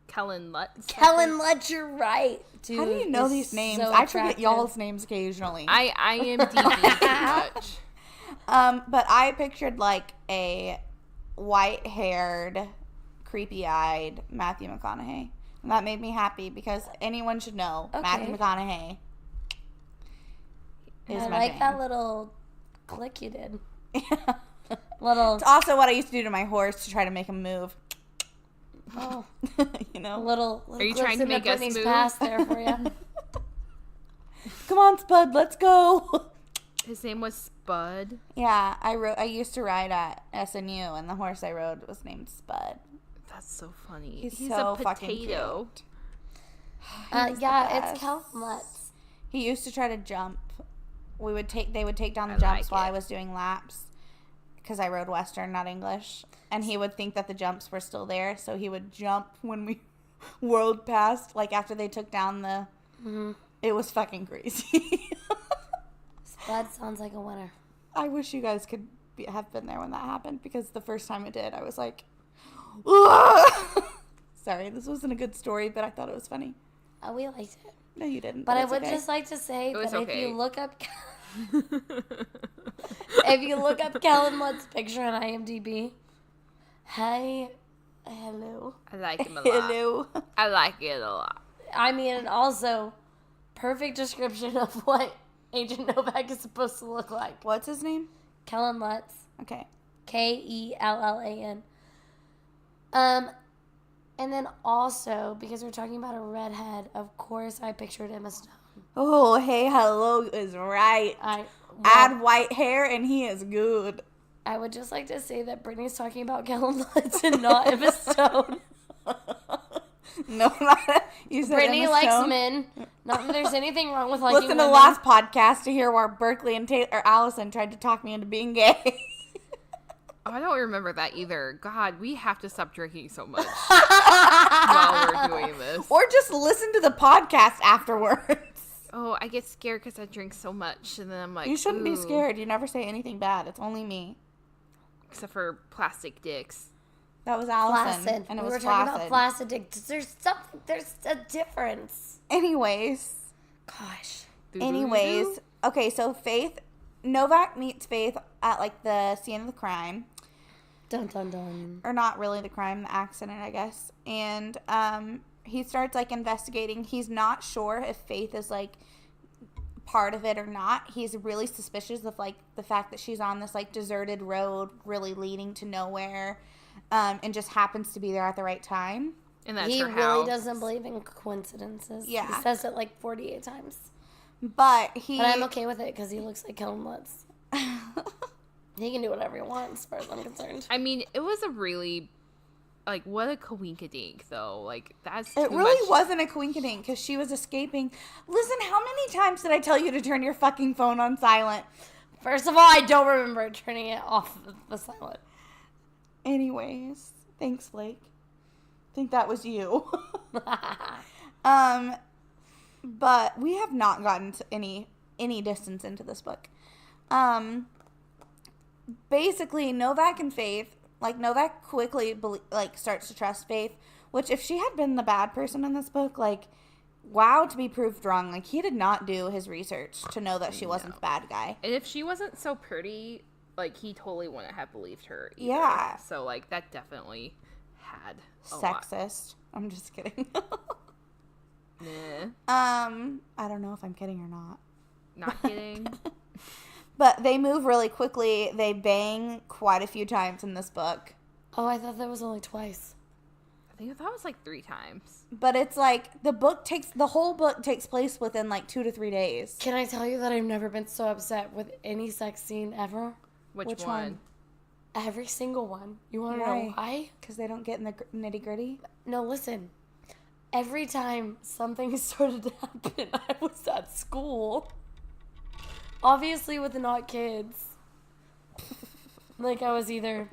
Kellen Lutz. I Kellen think. Lutz, you're right. Dude, How do you know is these names? so I forget attractive. y'all's names occasionally. I am DB too much. But I pictured like a white-haired, creepy-eyed Matthew McConaughey. And that made me happy because anyone should know Matthew Okay. McConaughey is I my like jam. that little click you did. Little, It's also what I used to do to my horse to try to make him move. oh, You know? little. Are you clicks trying to into make us Brittany's move? past there for you. Come on, Spud, let's go. His name was Spud. Yeah, I used to ride at SNU, and the horse I rode was named Spud. That's so funny. He's He's so a fucking potato. cute. He was the Yeah, best. it's Kellen Lutz. He used to try to jump. They would take down the I jumps like while it. I was doing laps because I rode Western, not English. And he would think that the jumps were still there, so he would jump when we whirled past, like after they took down the. Mm-hmm. It was fucking crazy. Spud sounds like a winner. I wish you guys could have been there when that happened because the first time it did, I was like, "Ugh." Sorry, this wasn't a good story, but I thought it was funny. We liked it. No, you didn't. But I it's would okay. just like to say It was that if okay. you look up if you look up Kellen Lutz's picture on IMDb, hello. I like him a lot. Hello. I like it a lot. I mean, and also perfect description of what Agent Novak is supposed to look like. What's his name? Kellen Lutz, Okay. Kellan. And then also, because we're talking about a redhead, of course I pictured Emma Stone. Oh, hey, hello is right. Add white hair and he is good. I would just like to say that Brittany's talking about Kellen Lutz and not Emma Stone. No, not you said Brittany Emma likes Stone. men. men. Not that there's anything wrong with liking Listen to women. the last podcast to hear where Berkeley and Allison tried to talk me into being gay. Oh, I don't remember that either. God, we have to stop drinking so much while we're doing this. Or just listen to the podcast afterwards. Oh, I get scared because I drink so much, and then I'm like, You shouldn't be ooh, scared. You never say anything bad. It's only me. Except for plastic dicks. That was Allison. Flaccid. And it we was were talking flaccid. about flaccid dick. There's a difference. Anyways. Gosh. Anyways. Okay, so Novak meets Faith at like the scene of the crime. Dun dun dun. Or not really the crime, the accident, I guess. And he starts like investigating. He's not sure if Faith is like part of it or not. He's really suspicious of like the fact that she's on this like deserted road really leading to nowhere, and just happens to be there at the right time. And that's He her really house. doesn't believe in coincidences. Yeah. He says it like 48 times. But But I'm okay with it because he looks like Kellen Lutz. He can do whatever he wants, as far as I'm concerned. I mean, it was a really, like, what a coinkydink, though. Like, that's It too really much. wasn't a coinkydink because she was escaping. Listen, how many times did I tell you to turn your fucking phone on silent? First of all, I don't remember turning it off of the silent. Anyways, thanks, Blake. I think that was you. But we have not gotten to any distance into this book. Basically, Novak and Faith, like, Novak quickly, starts to trust Faith, which if she had been the bad person in this book, like, wow, to be proved wrong. Like, he did not do his research to know that she wasn't the bad guy. And if she wasn't so pretty, like, he totally wouldn't have believed her either. Yeah. So, like, that definitely had a lot. Sexist. I'm just kidding. Nah. I don't know if I'm kidding or not. Not kidding. But they move really quickly. They bang quite a few times in this book. Oh, I thought that was only twice. I think that was, like, 3 times. But it's like, the whole book takes place within, like, 2 to 3 days. Can I tell you that I've never been so upset with any sex scene ever? Which one? Every single one. You want to know why? Because they don't get in the nitty gritty? No, listen. Every time something started to happen, I was at school. Obviously with not kids. Like, I was either...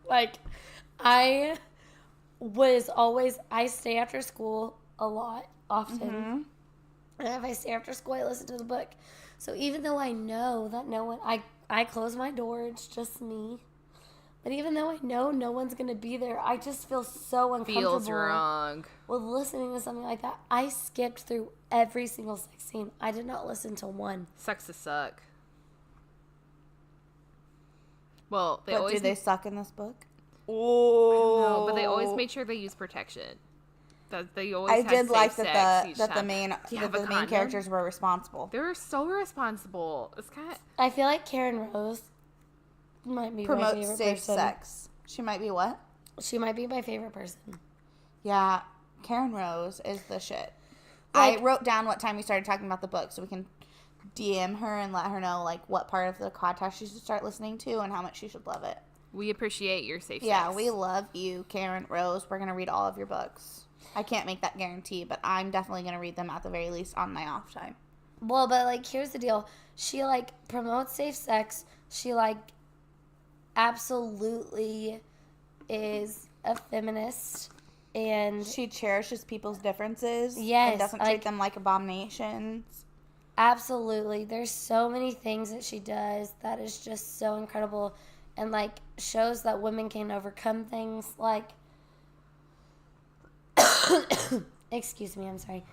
like, I stay after school a lot, often. Mm-hmm. And if I stay after school, I listen to the book. So even though I know that no one... I close my door, it's just me. But even though I know no one's going to be there, I just feel so uncomfortable. Feels wrong. With listening to something like that. I skipped through every single sex scene. I did not listen to one. Sucks to suck. Well, do they suck in this book? Oh, but they always made sure they use protection. That they always. I had did safe like sex that the time. main Do you have a main condom? characters were responsible. They were so responsible. It's kind of. I feel like Karen Rose might be my Promotes favorite safe person. sex. She might be what? She might be my favorite person. Yeah, Karen Rose is the shit. Like, I wrote down what time we started talking about the book so we can DM her and let her know, like, what part of the podcast she should start listening to and how much she should love it. We appreciate your safe sex. Yeah, we love you, Karen Rose. We're going to read all of your books. I can't make that guarantee, but I'm definitely going to read them at the very least on my off time. well, but, like, here's the deal. She, like, promotes safe sex. She, like, absolutely is a feminist. And She cherishes people's differences. Yes, And doesn't treat them like abominations. absolutely. There's so many things that she does that is just so incredible and, like, shows that women can overcome things. Like, excuse me, I'm sorry.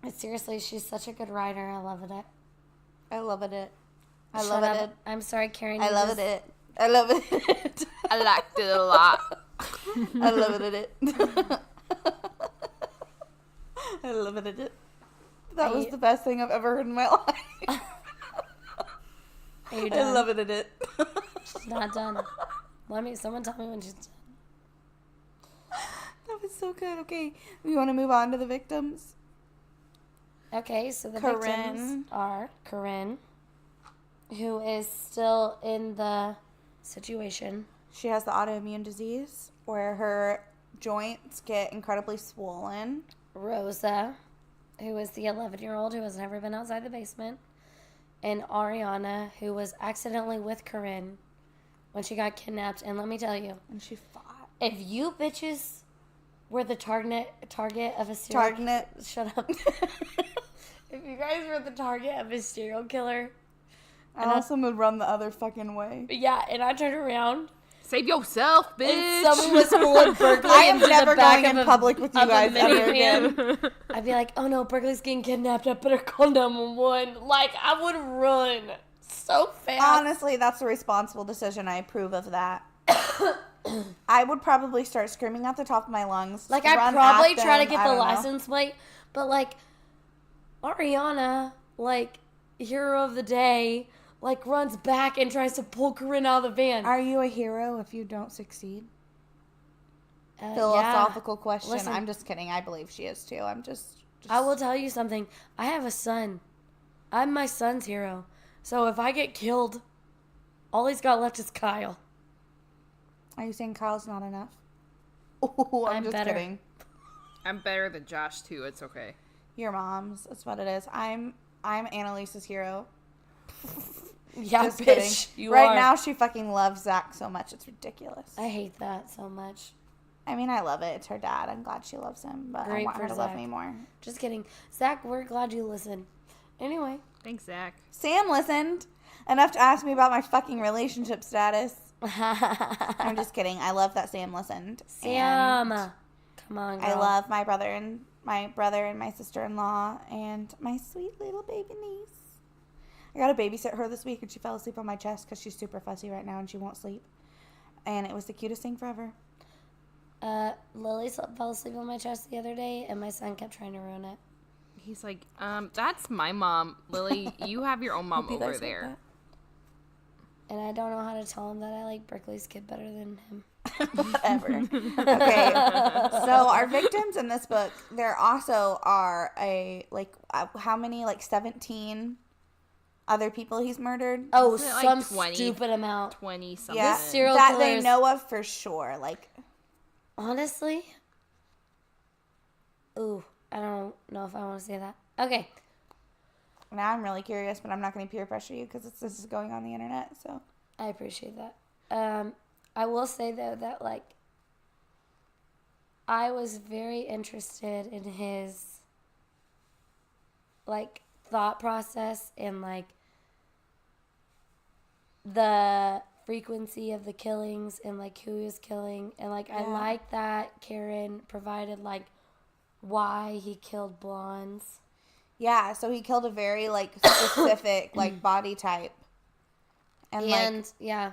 But seriously, she's such a good writer. I love it. I love it. I Shut love up. it. I'm sorry, Karen. I you love just- it. I love it. I liked it a lot. I love it. I love it. That was the best thing I've ever heard in my life. Are you I done? love it. She's not done. Someone tell me when she's done. That was so good. Okay, we want to move on to the victims. Okay, so the Corinne. victims are Corinne, who is still in the situation. She has the autoimmune disease where her joints get incredibly swollen. Rosa, who is the 11-year-old who has never been outside the basement. And Ariana, who was accidentally with Corinne when she got kidnapped. And let me tell you, And she fought. if you bitches were the target of a serial Target. Shut up. If you guys were the target of a serial killer, I also would run the other fucking way. yeah, and I turned around Save yourself, bitch. and someone was pulling Berkeley I am into never the back going of in public with you of a guys ever minivan. again. I'd be like, oh no, Berkeley's getting kidnapped. I better call 911. Like, I would run so fast. Honestly, that's a responsible decision. I approve of that. I would probably start screaming at the top of my lungs. Like, I'd run probably at try to them, get I the don't know. license plate, but like, Ariana, like, hero of the day, like, runs back and tries to pull Corinne out of the van. Are you a hero if you don't succeed? Yeah. Philosophical question. Listen. I'm just kidding. I believe she is too. I'm just I will tell you something. I have a son. I'm my son's hero. So if I get killed, all he's got left is Kyle. Are you saying Kyle's not enough? Oh, I'm just better. kidding. I'm better than Josh too. It's okay. Your mom's. That's what it is. I'm Annalise's hero. Yeah, Just bitch. kidding. You Right are. now, she fucking loves Zach so much. It's ridiculous. I hate that so much. I mean, I love it. It's her dad. I'm glad she loves him, but I Great want her for to love Zach. me more. Just kidding. Zach, we're glad you listened. Anyway. Thanks, Zach. Sam listened enough to ask me about my fucking relationship status. I'm just kidding. I love that Sam listened. Sam. And Come on, girl. I love my brother and my sister-in-law and my sweet little baby niece. I got to babysit her this week, and she fell asleep on my chest because she's super fussy right now and she won't sleep. And it was the cutest thing forever. Lily fell asleep on my chest the other day, and my son kept trying to ruin it. He's like, that's my mom. Lily, you have your own mom Hope you over guys like there. that. And I don't know how to tell him that I like Berkeley's kid better than him. Whatever. Okay. So our victims in this book, there also are how many? 17 other people he's murdered. Oh, Isn't it some like 20? stupid amount. 20 something. Yeah, serial that they killers- know of for sure. Honestly? Ooh, I don't know if I want to say that. Okay. Now I'm really curious, but I'm not going to peer pressure you because this is going on the internet. So I appreciate that. I will say, though, that, I was very interested in his, thought process and, the frequency of the killings and, who he was killing. And, I like that Karen provided, why he killed blondes. yeah, so he killed a very specific body type, and yeah,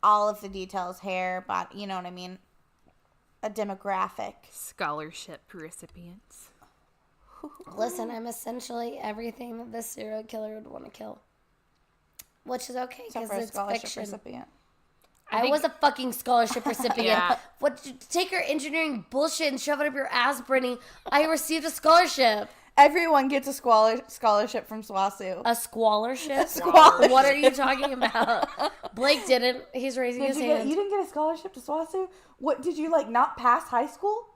all of the details, hair, body, you know what I mean, a demographic. Scholarship recipients. listen, I'm essentially everything that this serial killer would want to kill, which is okay Except because for a it's scholarship fiction. recipient. I was a fucking scholarship recipient. Yeah. What? Take your engineering bullshit and shove it up your ass, Brittany. I received a scholarship. Everyone gets a scholarship from SWASU. A squalorship? Scholarship. What are you talking about? Blake didn't. He's raising his hand. You didn't get a scholarship to SWASU? What, did you not pass high school?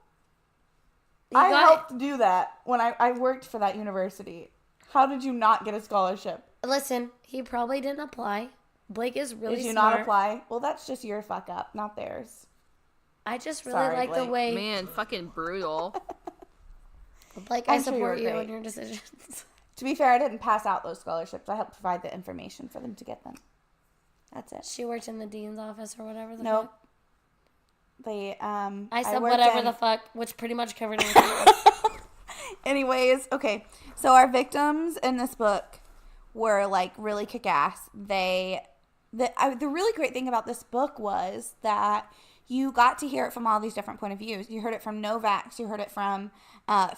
You I got- helped do that when I worked for that university. How did you not get a scholarship? Listen, he probably didn't apply. Blake is really Did you smart. not apply? Well, that's just your fuck up, not theirs. I just really Sorry, like the Blake. way, Man, fucking brutal. Blake, I'm I sure support you're you great. in your decisions. To be fair, I didn't pass out those scholarships. I helped provide the information for them to get them. That's it. She worked in the dean's office or whatever the Nope. fuck. They I said worked whatever in- the fuck, which pretty much covered everything. Anyways, okay. So our victims in this book were really kick-ass. The really great thing about this book was that you got to hear it from all these different point of views. You heard it from Novak's, you heard it from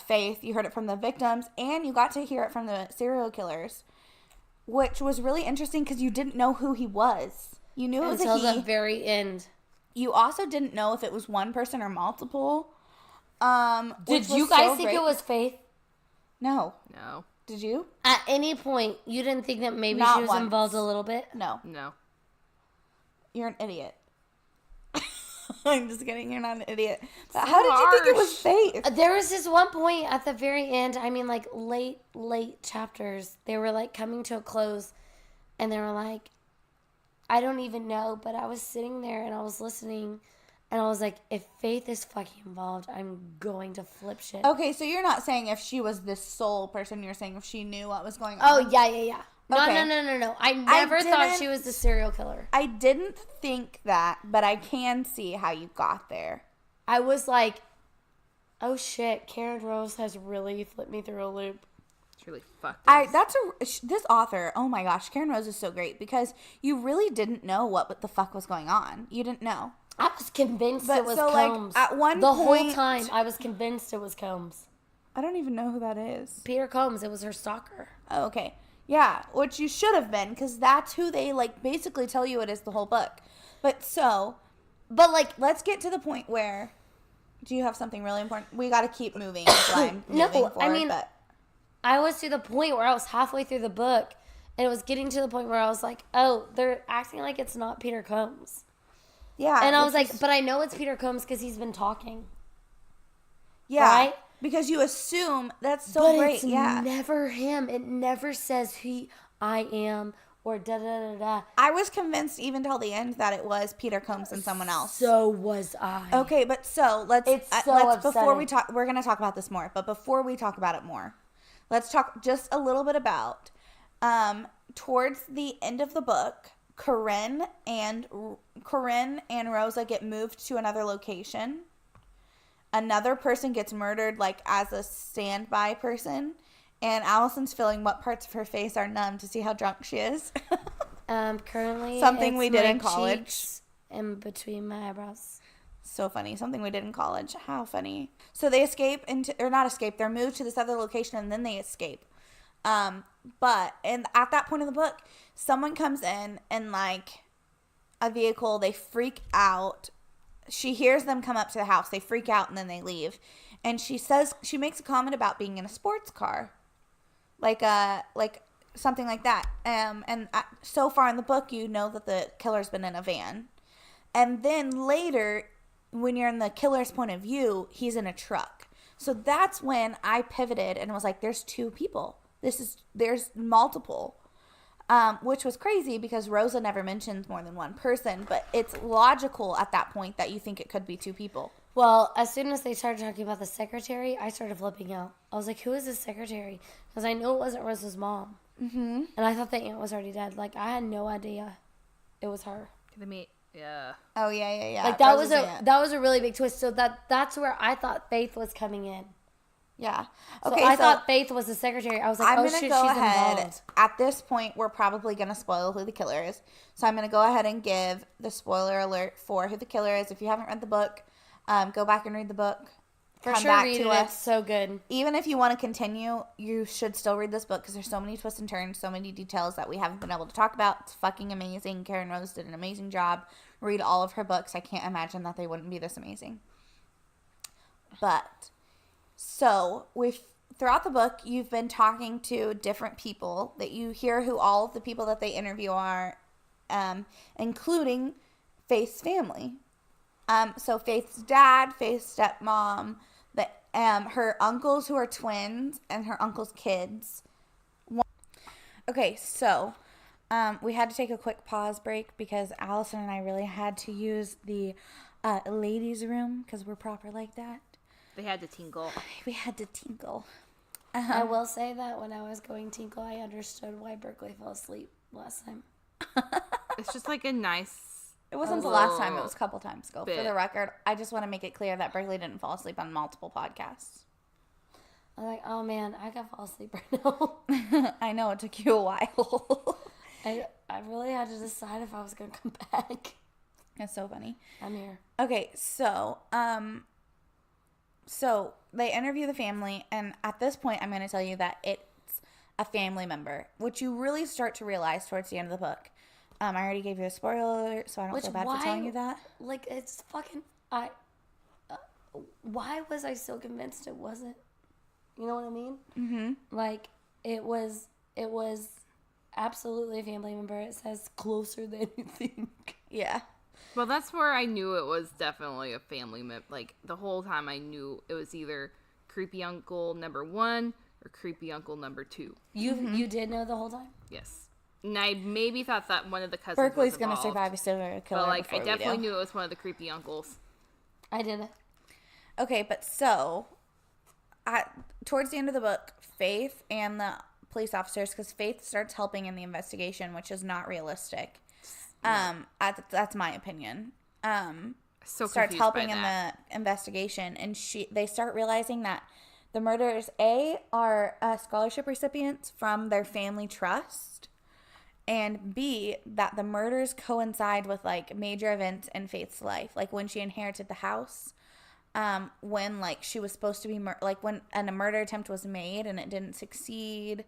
Faith, you heard it from the victims, and you got to hear it from the serial killers, which was really interesting because you didn't know who he was. You knew it was Until a he. the very end. You also didn't know if it was one person or multiple. Did you guys think it was Faith? No. No. Did you? At any point, you didn't think that maybe Not she was once. involved a little bit? No. No. You're an idiot. I'm just kidding. You're not an idiot. But how did you think it was Faith? There was this one point at the very end, I mean, late chapters, they were, coming to a close, and they were like, I don't even know, but I was sitting there, and I was listening, and I was like, if Faith is fucking involved, I'm going to flip shit. Okay, so you're not saying if she was this sole person. You're saying if she knew what was going on. Oh, yeah. No, Okay. no. I never thought she didn't- was the serial killer. I didn't think that, but I can see how you got there. I was like, oh shit, Karen Rose has really flipped me through a loop. It's really fucked us. This author, oh my gosh, Karen Rose is so great because you really didn't know what the fuck was going on. You didn't know. I was convinced But it was so, Combs. at one the whole point- time, I was convinced it was Combs. I don't even know who that is. Peter Combs, it was her stalker. Oh, okay. Yeah, which you should have been because that's who they basically tell you it is the whole book. But let's get to the point where, do you have something really important? We got to keep moving. That's why I'm moving forward, but I was to the point where I was halfway through the book, and it was getting to the point where I was like, oh, they're acting like it's not Peter Combs. Yeah. And I was like, but I know it's Peter Combs because he's been talking. Yeah. Right? Because you assume that's so But great. it's Yeah. never him. It never says I am or da da da da. I was convinced even till the end that it was Peter Combs and someone else. So was I. Okay, but so let's before we talk, we're gonna talk about this more. But before we talk about it more, let's talk just a little bit about towards the end of the book, Corinne and Rosa get moved to another location. Another person gets murdered, like, as a standby person. And Allison's feeling what parts of her face are numb to see how drunk she is. Currently, something we did in college. In between my eyebrows. So funny. Something we did in college. How funny. So they escape or not escape. They're moved to this other location and then they escape. But at that point in the book, someone comes in like a vehicle. They freak out. She hears them come up to the house. They freak out and then they leave. And she makes a comment about being in a sports car. Like something like that. And so far in the book, you know that the killer's been in a van. And then later, when you're in the killer's point of view, he's in a truck. So that's when I pivoted and was like, there's two people. There's multiple. Which was crazy because Rosa never mentions more than one person, but it's logical at that point that you think it could be two people. Well, as soon as they started talking about the secretary, I started flipping out. I was like, who is this secretary? Because I know it wasn't Rosa's mom. Mm-hmm. And I thought the aunt was already dead. Like, I had no idea it was her. Yeah. Oh, yeah. Like, that was a really big twist. So that's where I thought Faith was coming in. Yeah. Okay, so I thought Faith was the secretary. I was like, she's involved. At this point, we're probably going to spoil who the killer is. So I'm going to go ahead and give the spoiler alert for who the killer is. If you haven't read the book, go back and read the book. For sure, read it. It's so good. Even if you want to continue, you should still read this book because there's so many twists and turns, so many details that we haven't been able to talk about. It's fucking amazing. Karen Rose did an amazing job. Read all of her books. I can't imagine that they wouldn't be this amazing. But... So, throughout the book, you've been talking to different people that you hear who all of the people that they interview are, including Faith's family. So Faith's dad, Faith's stepmom, her uncles who are twins, and her uncle's kids. Okay, so we had to take a quick pause break because Allison and I really had to use the ladies' room because we're proper like that. They had to tinkle. We had to tinkle. I will say that when I was going tinkle, I understood why Berkeley fell asleep last time. It's just like a nice... It wasn't the last time. It was a couple times ago. Bit. For the record, I just want to make it clear that Berkeley didn't fall asleep on multiple podcasts. I'm like, oh man, I could fall asleep right now. I know, it took you a while. I really had to decide if I was going to come back. That's so funny. I'm here. Okay, so they interview the family, and at this point, I'm going to tell you that it's a family member, which you really start to realize towards the end of the book. I already gave you a spoiler alert, so I don't feel bad for telling you that. Like, it's fucking... why was I so convinced it wasn't? You know what I mean? Mm-hmm. Like, it was absolutely a family member. It says closer than you think. Yeah. Well, that's where I knew it was definitely a family member. Like, the whole time I knew it was either creepy uncle number 1 or creepy uncle number 2. You did know the whole time? Yes. And I maybe thought that one of the cousins Berkeley's going to survive a serial killer. But, like, I definitely knew it was one of the creepy uncles. I didn't. Okay, but so, towards the end of the book, Faith and the police officers, because Faith starts helping in the investigation, which is not realistic. That's my opinion. Starts helping in the investigation, and they start realizing that the murderers, A, are scholarship recipients from their family trust, and B, that the murders coincide with, like, major events in Faith's life, like when she inherited the house, when, like, she was supposed to be, when a murder attempt was made and it didn't succeed,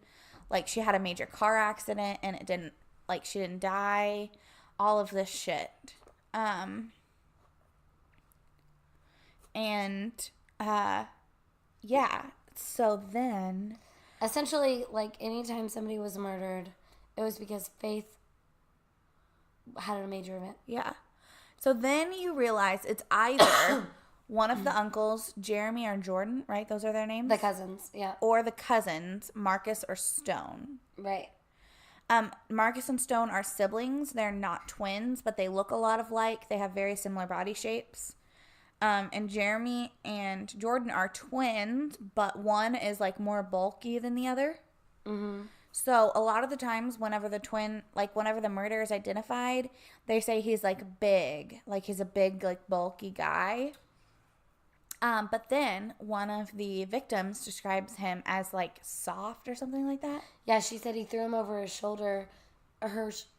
like, she had a major car accident and it didn't, like, she didn't die, all of this shit. Yeah, so then Essentially, like, anytime somebody was murdered, it was because Faith had a major event. Yeah. So then you realize it's either one of the uncles, Jeremy or Jordan, right? Those are their names? The cousins, yeah. Or the cousins, Marcus or Stone. Right. Marcus and Stone are siblings. They're not twins, but they look a lot alike. They have very similar body shapes. And Jeremy and Jordan are twins, but one is like more bulky than the other. Mm-hmm. So a lot of the times whenever the murder is identified, they say he's like big, like he's a big, like bulky guy. But then one of the victims describes him as like soft or something like that. Yeah, she said he threw him over his shoulder.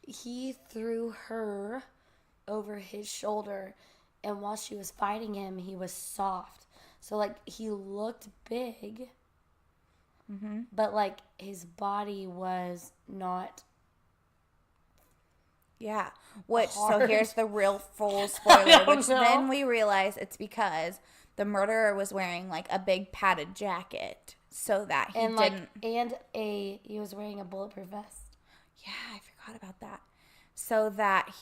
He threw her over his shoulder. And while she was fighting him, he was soft. So, like, he looked big, but, like, his body was not. Yeah. Which, hard. so here's the real full spoiler, which know. then we realize it's because the murderer was wearing, like, a big padded jacket so that he didn't. He was wearing a bulletproof vest. Yeah, I forgot about that. So that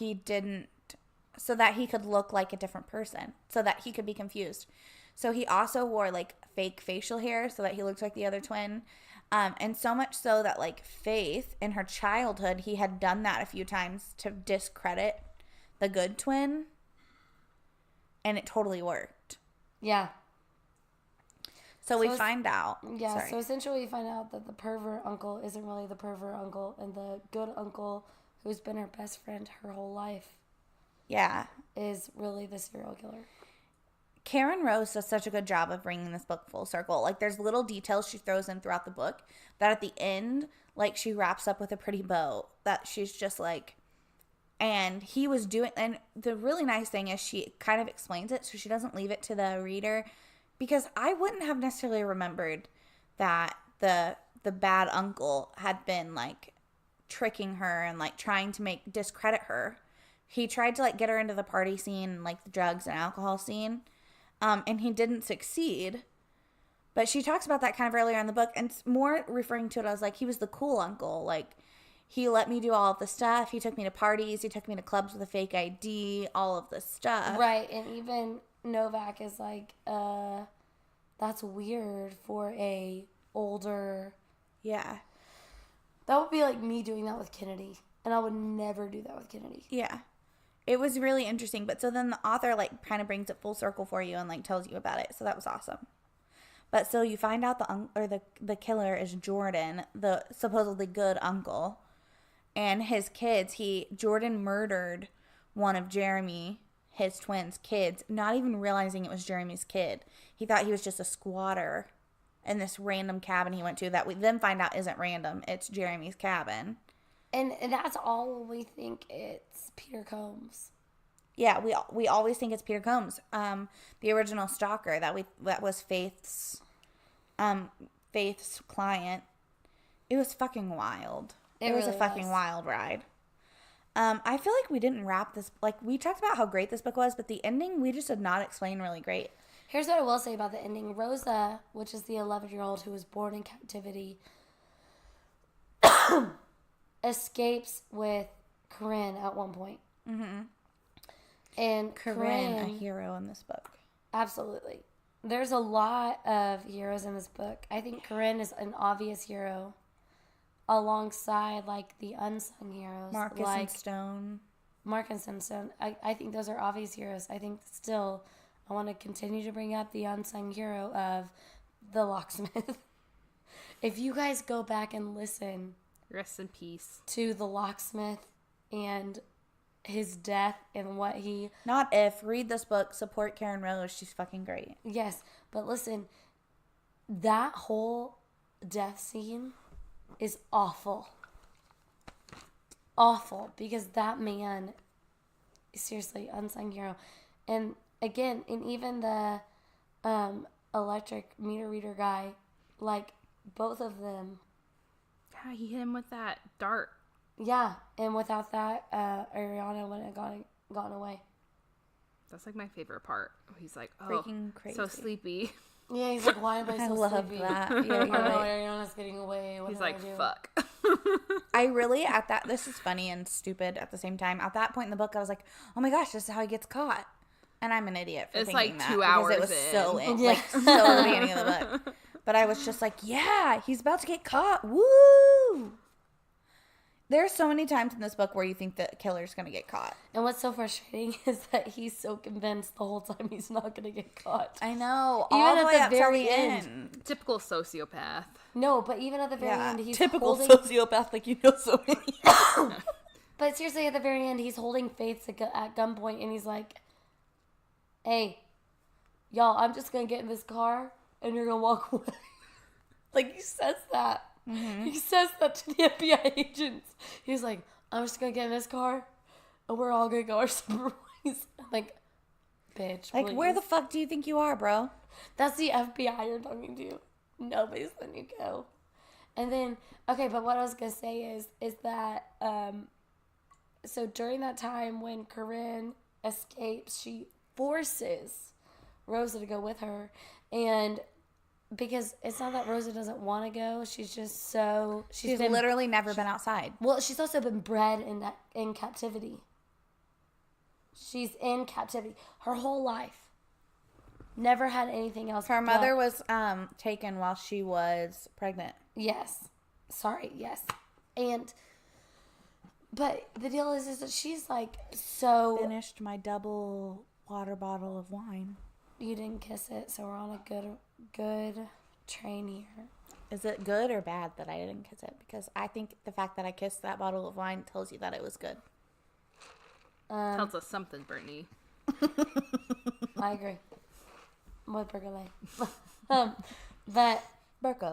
he could look like a different person, so that he could be confused. So he also wore like fake facial hair so that he looked like the other twin. And so much so that like Faith in her childhood, he had done that a few times to discredit the good twin. And it totally worked. Yeah. So we find out. Yeah, Sorry. so essentially we find out that the pervert uncle isn't really the pervert uncle, and the good uncle, who's been her best friend her whole life, Yeah. is really the serial killer. Karen Rose does such a good job of bringing this book full circle. Like, there's little details she throws in throughout the book that at the end, like, she wraps up with a pretty bow that she's just like, and he was doing, and the really nice thing is she kind of explains it so she doesn't leave it to the reader, because I wouldn't have necessarily remembered that the bad uncle had been, like, tricking her and, like, trying to discredit her. He tried to, like, get her into the party scene, like, the drugs and alcohol scene. And he didn't succeed. But she talks about that kind of earlier in the book. And more referring to it as, like, he was the cool uncle. Like, he let me do all of the stuff. He took me to parties. He took me to clubs with a fake ID. All of this stuff. Right. And even Novak is like, that's weird for a older... Yeah. That would be like me doing that with Kennedy. And I would never do that with Kennedy. Yeah. It was really interesting. But so then the author, like, kind of brings it full circle for you and, like, tells you about it. So that was awesome. But so you find out the killer is Jordan, the supposedly good uncle. And his kids, Jordan murdered one of Jeremy, his twins' kids, not even realizing it was Jeremy's kid. He thought he was just a squatter in this random cabin he went to that we then find out isn't random. It's Jeremy's cabin. And that's all we think it's Peter Combs. Yeah, we always think it's Peter Combs, the original stalker that was Faith's client. It was fucking wild. It was really a fucking wild ride. I feel like we didn't wrap this, like, we talked about how great this book was, but the ending we just did not explain really great. Here's what I will say about the ending. Rosa, which is the 11-year-old who was born in captivity, escapes with Corinne at one point. Mm-hmm. And Corinne, a hero in this book. Absolutely. There's a lot of heroes in this book. I think Corinne is an obvious hero alongside, like, the unsung heroes. Marcus like and Stone. Marcus and Stone. I think those are obvious heroes. I think still I want to continue to bring up the unsung hero of the locksmith. If you guys go back and listen... Rest in peace. ...to the locksmith and his death and what he... Not if. Read this book. Support Karen Rose. She's fucking great. Yes. But listen, that whole death scene is awful. Awful. Because that man is seriously unsung hero. And again, and even the electric meter reader guy, like, both of them... Yeah, he hit him with that dart. Yeah, and without that, Ariana wouldn't have gotten away. That's, like, my favorite part. He's like, oh, Freaking crazy. so sleepy. Yeah, he's like, why am I so I love sleepy? that. Yeah, you're Oh, no, right. Ariana's getting away. What He's do I like, do? fuck. I really, this is funny and stupid at the same time. At that point in the book, I was like, oh my gosh, this is how he gets caught. And I'm an idiot for It's thinking like that. 2 Because hours it was so in. like, so the beginning of the book. But I was just like, yeah, he's about to get caught. Woo! There are so many times in this book where you think the killer's going to get caught. And what's so frustrating is that he's so convinced the whole time he's not going to get caught. I know. Even all the at way the up till very the end. Typical sociopath. No, but even at the very end, he's typical holding... sociopath, like you know so many. But seriously, at the very end, he's holding Faith at gunpoint, and he's like, hey, y'all, I'm just going to get in this car, and you're going to walk away. Like, he says that. Mm-hmm. He says that to the FBI agents. He's like, I'm just going to get in this car, and we're all going to go our separate ways. I'm like, bitch, Like, please. where the fuck do you think you are, bro? That's the FBI you're talking to. Nobody's letting you go. And then, okay, but what I was going to say is that, so during that time when Corinne escapes, she forces Rosa to go with her. And because it's not that Rosa doesn't want to go, she's just so... She's literally never been outside. Well, she's also been bred in captivity. She's in captivity her whole life. Never had anything else. Her mother was taken while she was pregnant. Yes. Sorry, yes. But the deal is that she's like so... Finished my double water bottle of wine. You didn't kiss it, so we're on a good train here. Is it good or bad that I didn't kiss it? Because I think the fact that I kissed that bottle of wine tells you that it was good. Tells us something, Brittany. I agree. With Berkeley. But Berkeley.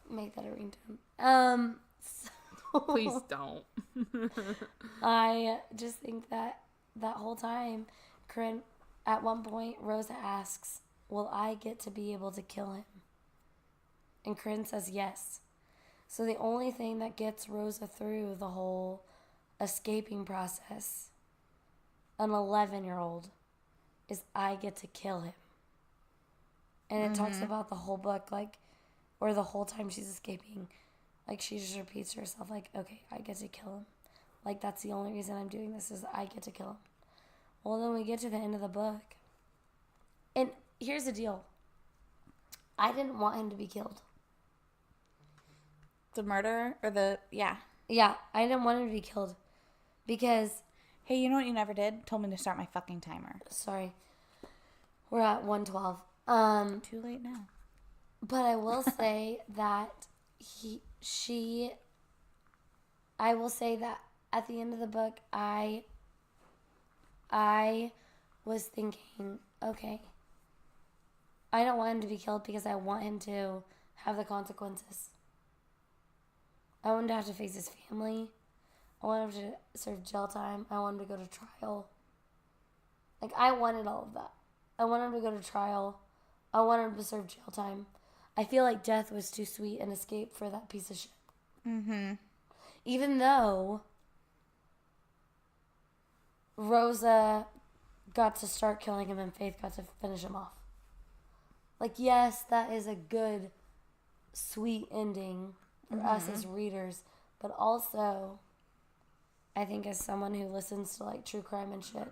Make that a ringtone. Please don't. I just think that whole time, Corinne, at one point, Rosa asks, will I get to be able to kill him? And Corinne says yes. So the only thing that gets Rosa through the whole escaping process, an 11-year-old, is I get to kill him. And it talks about the whole book, like, or the whole time she's escaping, like, she just repeats to herself, like, okay, I get to kill him. Like, that's the only reason I'm doing this is I get to kill him. Well, then we get to the end of the book. And here's the deal. I didn't want him to be killed. The murderer? Or the... Yeah. Yeah, I didn't want him to be killed. Because... Hey, you know what you never did? Told me to start my fucking timer. Sorry. We're at 1:12. Too late now. But I will say that I will say that at the end of the book, I was thinking, okay, I don't want him to be killed because I want him to have the consequences. I want him to have to face his family. I want him to serve jail time. I want him to go to trial. Like, I wanted all of that. I want him to go to trial. I want him to serve jail time. I feel like death was too sweet an escape for that piece of shit. Mm-hmm. Even though Rosa got to start killing him and Faith got to finish him off. Like, yes, that is a good, sweet ending for us as readers. But also, I think as someone who listens to, like, true crime and shit.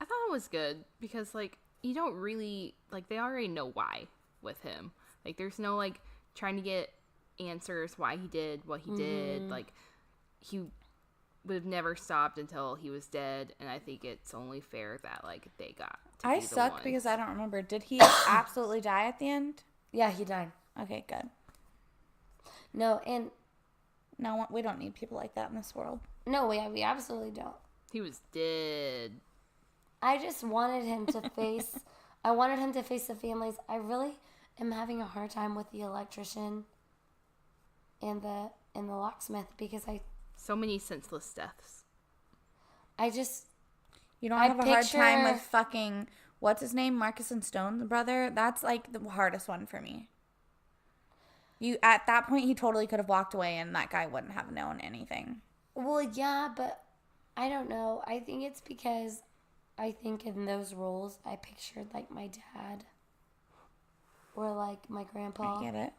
I thought it was good because, like, you don't really, like, they already know why with him. Like, there's no, like, trying to get answers why he did what he did. Like, he would have never stopped until he was dead, and I think it's only fair that, like, they got to I be the suck ones. because I don't remember. Did he absolutely die at the end? Yeah, he died. Okay, good. No, and... No, we don't need people like that in this world. No, we absolutely don't. He was dead. I just wanted him to face... I wanted him to face the families. I really am having a hard time with the electrician and the locksmith because So many senseless deaths. I just... You don't have a hard time with fucking... What's his name? Marcus and Stone's brother? That's, like, the hardest one for me. At that point, he totally could have walked away and that guy wouldn't have known anything. Well, yeah, but I don't know. I think it's because I think in those roles, I pictured like my dad or like my grandpa. I get it.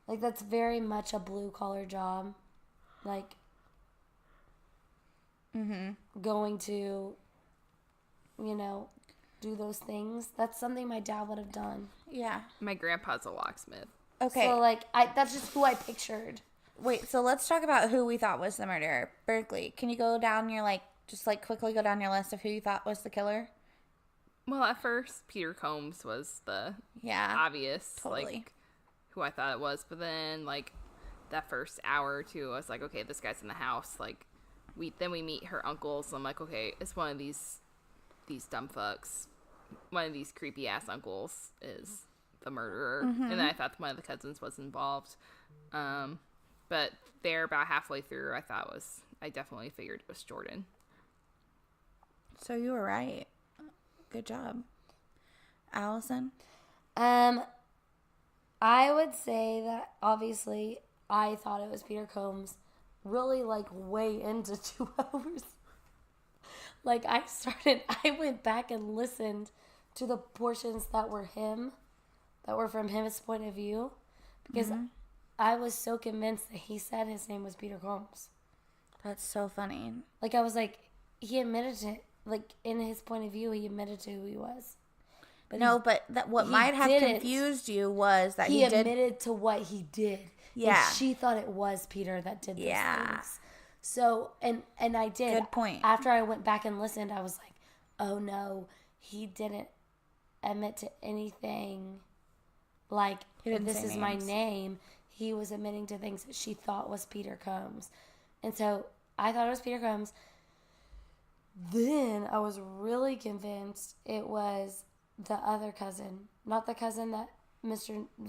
Like that's very much a blue collar job. Like going to, do those things. That's something my dad would have done. Yeah. My grandpa's a locksmith. Okay. So like that's just who I pictured. Wait, so let's talk about who we thought was the murderer. Berkeley, can you go down your quickly go down your list of who you thought was the killer? Well, at first, Peter Combs was the obvious, totally. who I thought it was. But then, that first hour or two, I was like, okay, this guy's in the house. We meet her uncle, so I'm like, okay, it's one of these dumb fucks. One of these creepy ass uncles is the murderer. And then I thought one of the cousins was involved. But there, about halfway through, I definitely figured it was Jordan. So you were right. Good job. Allison? I would say that obviously I thought it was Peter Combs really way into 2 hours. I went back and listened to the portions that were from his point of view, because I was so convinced that he said his name was Peter Combs. That's so funny. I was like, he admitted to, in his point of view, he admitted to who he was. But what might have confused you was that he admitted to what he did. Yeah. And she thought it was Peter that did those things. So, and I did. Good point. After I went back and listened, I was like, oh no, he didn't admit to anything. This is my name. He was admitting to things that she thought was Peter Combs. And so I thought it was Peter Combs. Then I was really convinced it was the other cousin. Not the cousin that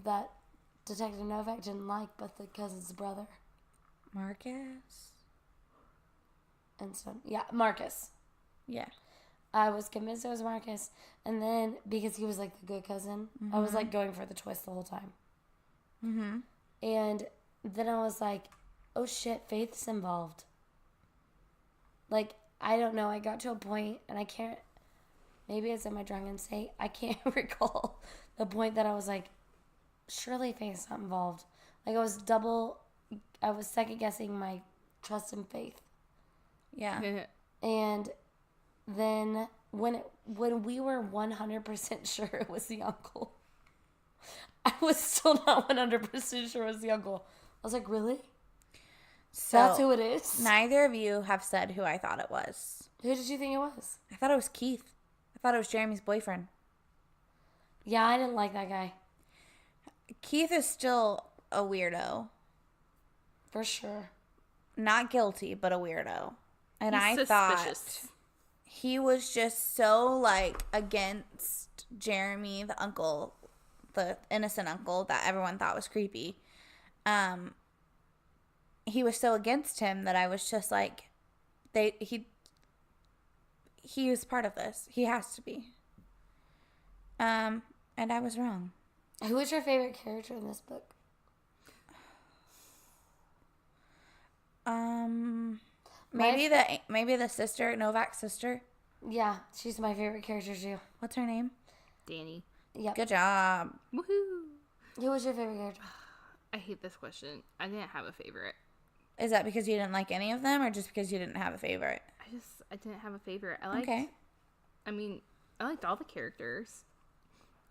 that Detective Novak didn't like, but the cousin's brother. Marcus? And so, yeah, Marcus. Yeah. I was convinced it was Marcus. And then, because he was the good cousin, I was going for the twist the whole time. Mm-hmm. And then I was like, oh shit, Faith's involved. I don't know. I got to a point, and I can't, maybe it's in my drunken state, I can't recall the point that I was like, surely Faith's not involved. I was second guessing my trust in Faith. Yeah. And then when we were 100% sure it was the uncle, I was still not 100% sure it was the uncle. I was like, really? So that's who it is? Neither of you have said who I thought it was. Who did you think it was? I thought it was Keith. I thought it was Jeremy's boyfriend. Yeah, I didn't like that guy. Keith is still a weirdo. For sure. Not guilty, but a weirdo. And He's I thought suspicious. he was just so against Jeremy, the uncle, the innocent uncle that everyone thought was creepy. He was so against him that I was just like, he was part of this. He has to be. And I was wrong. Who was your favorite character in this book? Maybe the sister, Novak's sister. Yeah, she's my favorite character too. What's her name? Danny. Yep. Good job. Woohoo! Who was your favorite character? I hate this question. I didn't have a favorite. Is that because you didn't like any of them, or just because you didn't have a favorite? I didn't have a favorite. I liked all the characters.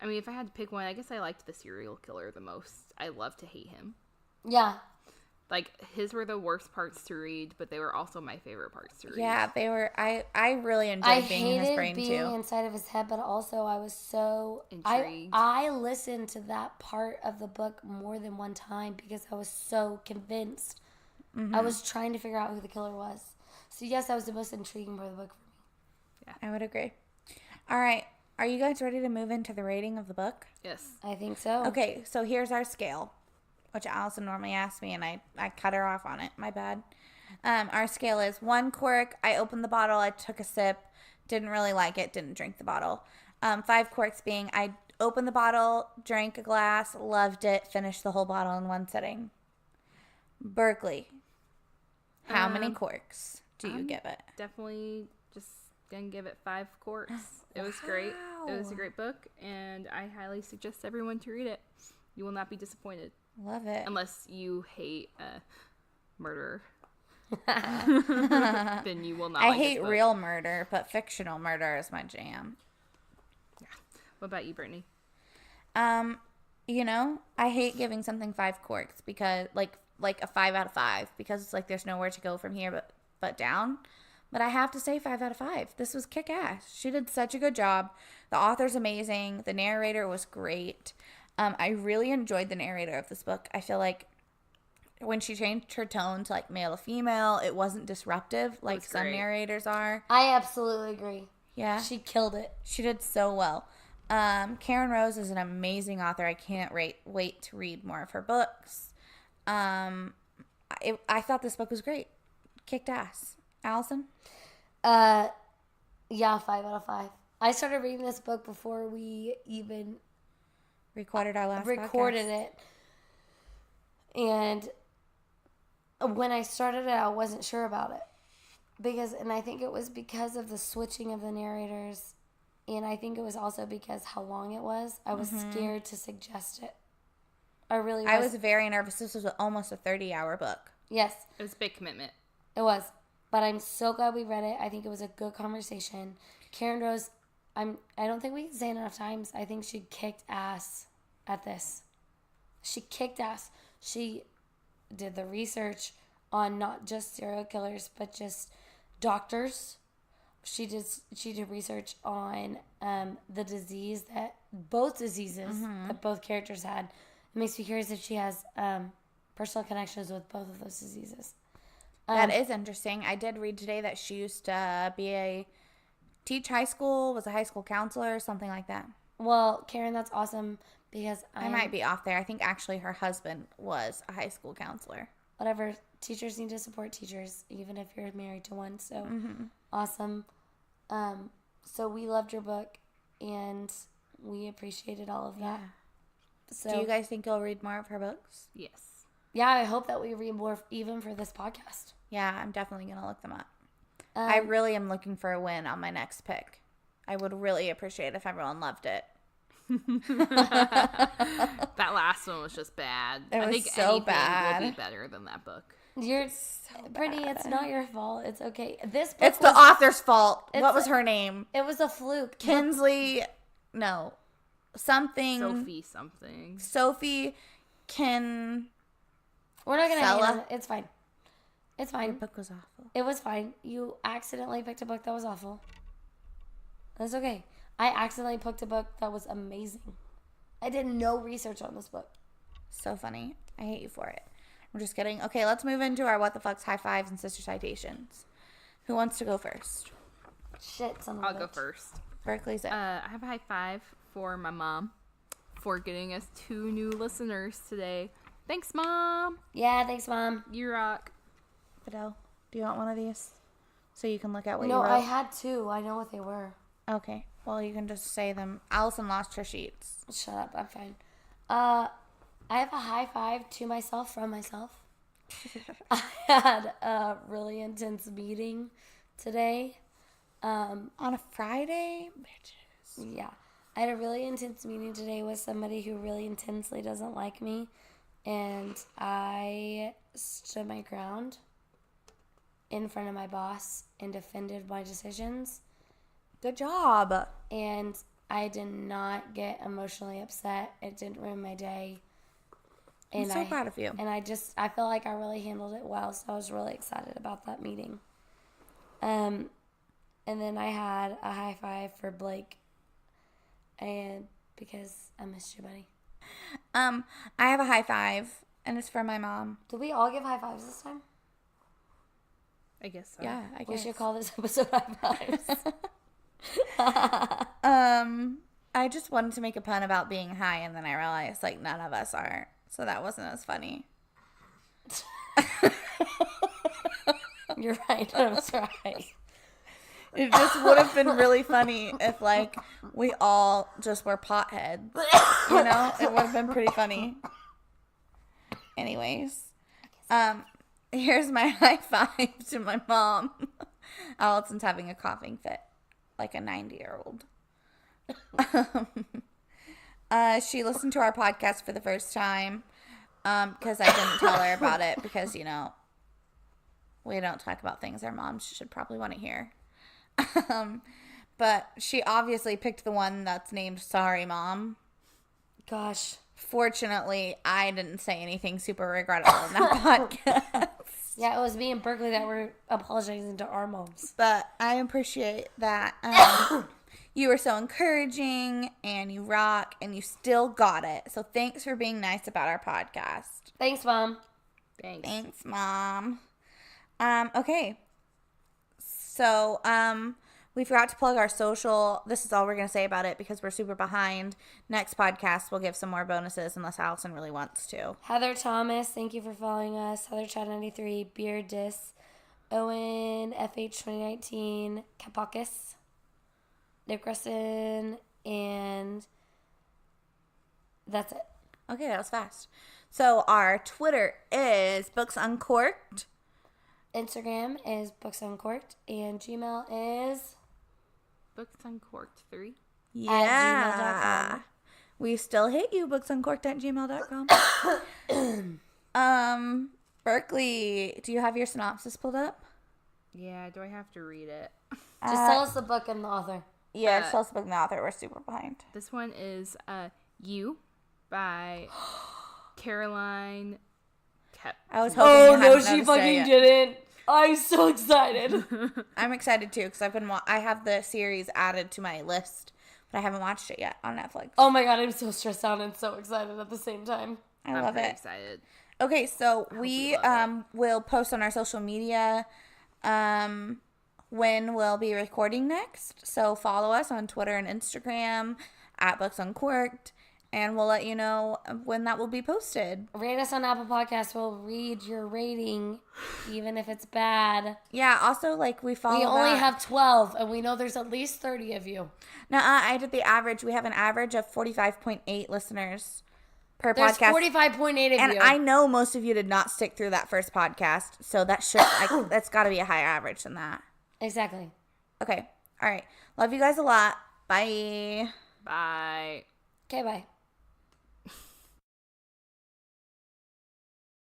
I mean, if I had to pick one, I guess I liked the serial killer the most. I love to hate him. Yeah. His were the worst parts to read, but they were also my favorite parts to read. Yeah, they were. I really enjoyed being in his brain too. I hated being too. inside of his head, but also I was so intrigued. I listened to that part of the book more than one time because I was so convinced. Mm-hmm. I was trying to figure out who the killer was. So yes, that was the most intriguing part of the book for me. Yeah, I would agree. All right, are you guys ready to move into the rating of the book? Yes. I think so. Okay, so here's our scale, which Allison normally asks me, and I cut her off on it. My bad. Our scale is 1 cork. I opened the bottle. I took a sip. Didn't really like it. Didn't drink the bottle. 5 corks being I opened the bottle, drank a glass, loved it, finished the whole bottle in one sitting. Berkeley, how many corks do you give it? Definitely just gonna give it 5 quarts. It was great. It was a great book, and I highly suggest everyone to read it. You will not be disappointed. Love it. Unless you hate murder. Then you will not I like hate this book. real murder, but fictional murder is my jam. Yeah. What about you, Brittany? You know, I hate giving something 5 quarks because like a 5 out of 5 because it's like there's nowhere to go from here but down. But I have to say 5 out of 5. This was kick ass. She did such a good job. The author's amazing. The narrator was great. I really enjoyed the narrator of this book. I feel like when she changed her tone to like male or female, it wasn't disruptive like some narrators are. I absolutely agree. Yeah. She killed it. She did so well. Karen Rose is an amazing author. I can't wait to read more of her books. I thought this book was great. Kicked ass. Allison? Yeah, 5 out of 5. I started reading this book before we even Recorded our last recorded podcast. it. And when I started it, I wasn't sure about it. And I think it was because of the switching of the narrators. And I think it was also because how long it was. I was scared to suggest it. I really was. I was very nervous. This was almost a 30-hour book. Yes. It was a big commitment. It was. But I'm so glad we read it. I think it was a good conversation. Karen Rose, I don't think we can say it enough times. I think she kicked ass at this. She kicked ass. She did the research on not just serial killers, but just doctors. She did research on the disease both diseases that both characters had. It makes me curious if she has personal connections with both of those diseases. That is interesting. I did read today that she used to teach high school, was a high school counselor, or something like that. Well, Karen, that's awesome because I might be off there. I think actually her husband was a high school counselor. Whatever. Teachers need to support teachers, even if you're married to one. So awesome. So we loved your book, and we appreciated all of that. So, do you guys think you'll read more of her books? Yes. Yeah, I hope that we read more even for this podcast. Yeah, I'm definitely going to look them up. I really am looking for a win on my next pick. I would really appreciate if everyone loved it. That last one was just bad. It was I think so anything bad. will be better than that book. You're so Brittany, it's not your fault. It's okay. This book It's the author's fault. What was her name? It was a fluke. Kinsley. No. Something. Sophie Kin. We're not going to hate Fella. on it. It's fine. It's fine. The book was awful. It was fine. You accidentally picked a book that was awful. That's okay. I accidentally picked a book that was amazing. I did no research on this book. So funny. I hate you for it. I'm just kidding. Okay, let's move into our what the fucks, high fives, and sister citations. Who wants to go first? Shit, son of a I'll go bitch. first. Berkeley's it. I have a high five for my mom for getting us 2 new listeners today. Thanks, Mom. Yeah, thanks, Mom. You rock. Fidel, do you want one of these? So you can look at what you No, wrote? I had 2. I know what they were. Okay. Well, you can just say them. Allison lost her sheets. Shut up. I'm fine. I have a high five to myself from myself. I had a really intense meeting today. On a Friday? Bitches. Yeah. I had a really intense meeting today with somebody who really intensely doesn't like me. And I stood my ground in front of my boss and defended my decisions. Good job. And I did not get emotionally upset. It didn't ruin my day. I'm so proud of you. And I feel like I really handled it well. So I was really excited about that meeting. And then I had a high five for Blake. And because I missed you, buddy. I have a high five, and it's for my mom. Did we all give high fives this time? I guess so. Yeah, I guess. We should call this episode high fives. I just wanted to make a pun about being high, and then I realized, like, none of us are. So that wasn't as funny. You're right. That was right. It just would have been really funny if, like, we all just were potheads. You know? It would have been pretty funny. Anyways. Here's my high five to my mom. Allison's having a coughing fit. like a 90-year-old. She listened to our podcast for the first time because I didn't tell her about it because, you know, we don't talk about things our moms should probably want to hear. But she obviously picked the one that's named Sorry Mom. Gosh. Fortunately, I didn't say anything super regrettable in that podcast. Yeah, it was me and Berkeley that were apologizing to our moms. But I appreciate that you were so encouraging and you rock and you still got it. So thanks for being nice about our podcast. Thanks, Mom. Thanks, Mom. Okay. So, we forgot to plug our social. This is all we're going to say about it because we're super behind. Next podcast, we'll give some more bonuses unless Allison really wants to. Heather Thomas, thank you for following us. Heather Chad 93, Beard Dis, Owen FH 2019, Kapakis, Nick Rustin, and that's it. Okay, that was fast. So our Twitter is Books Uncorked. Instagram is Books Uncorked, and Gmail is Books Uncorked 3. Yeah. gmail.com. We still hate you, booksuncorked@gmail.com. Berkeley, do you have your synopsis pulled up? Yeah, do I have to read it? Just tell us the book and the author. Yeah, just tell us the book and the author. We're super behind. This one is You by Caroline Kep. I was hoping Oh, you no, hadn't she noticed it fucking yet. didn't. I'm so excited. I'm excited too because I have the series added to my list, but I haven't watched it yet on Netflix. Oh my god, I'm so stressed out and so excited at the same time. I I'm love pretty it. excited. Okay, so we love will post on our social media when we'll be recording next. So follow us on Twitter and Instagram at Books Uncorked, and we'll let you know when that will be posted. Rate us on Apple Podcasts. We'll read your rating, even if it's bad. Yeah, also, like, we follow We only that. have 12, and we know there's at least 30 of you. Nuh-uh, I did the average. We have an average of 45.8 listeners per There's podcast. 45.8 of And you. I know most of you did not stick through that first podcast, so that's got to be a higher average than that. Exactly. Okay, all right. Love you guys a lot. Bye. Bye. Okay, bye.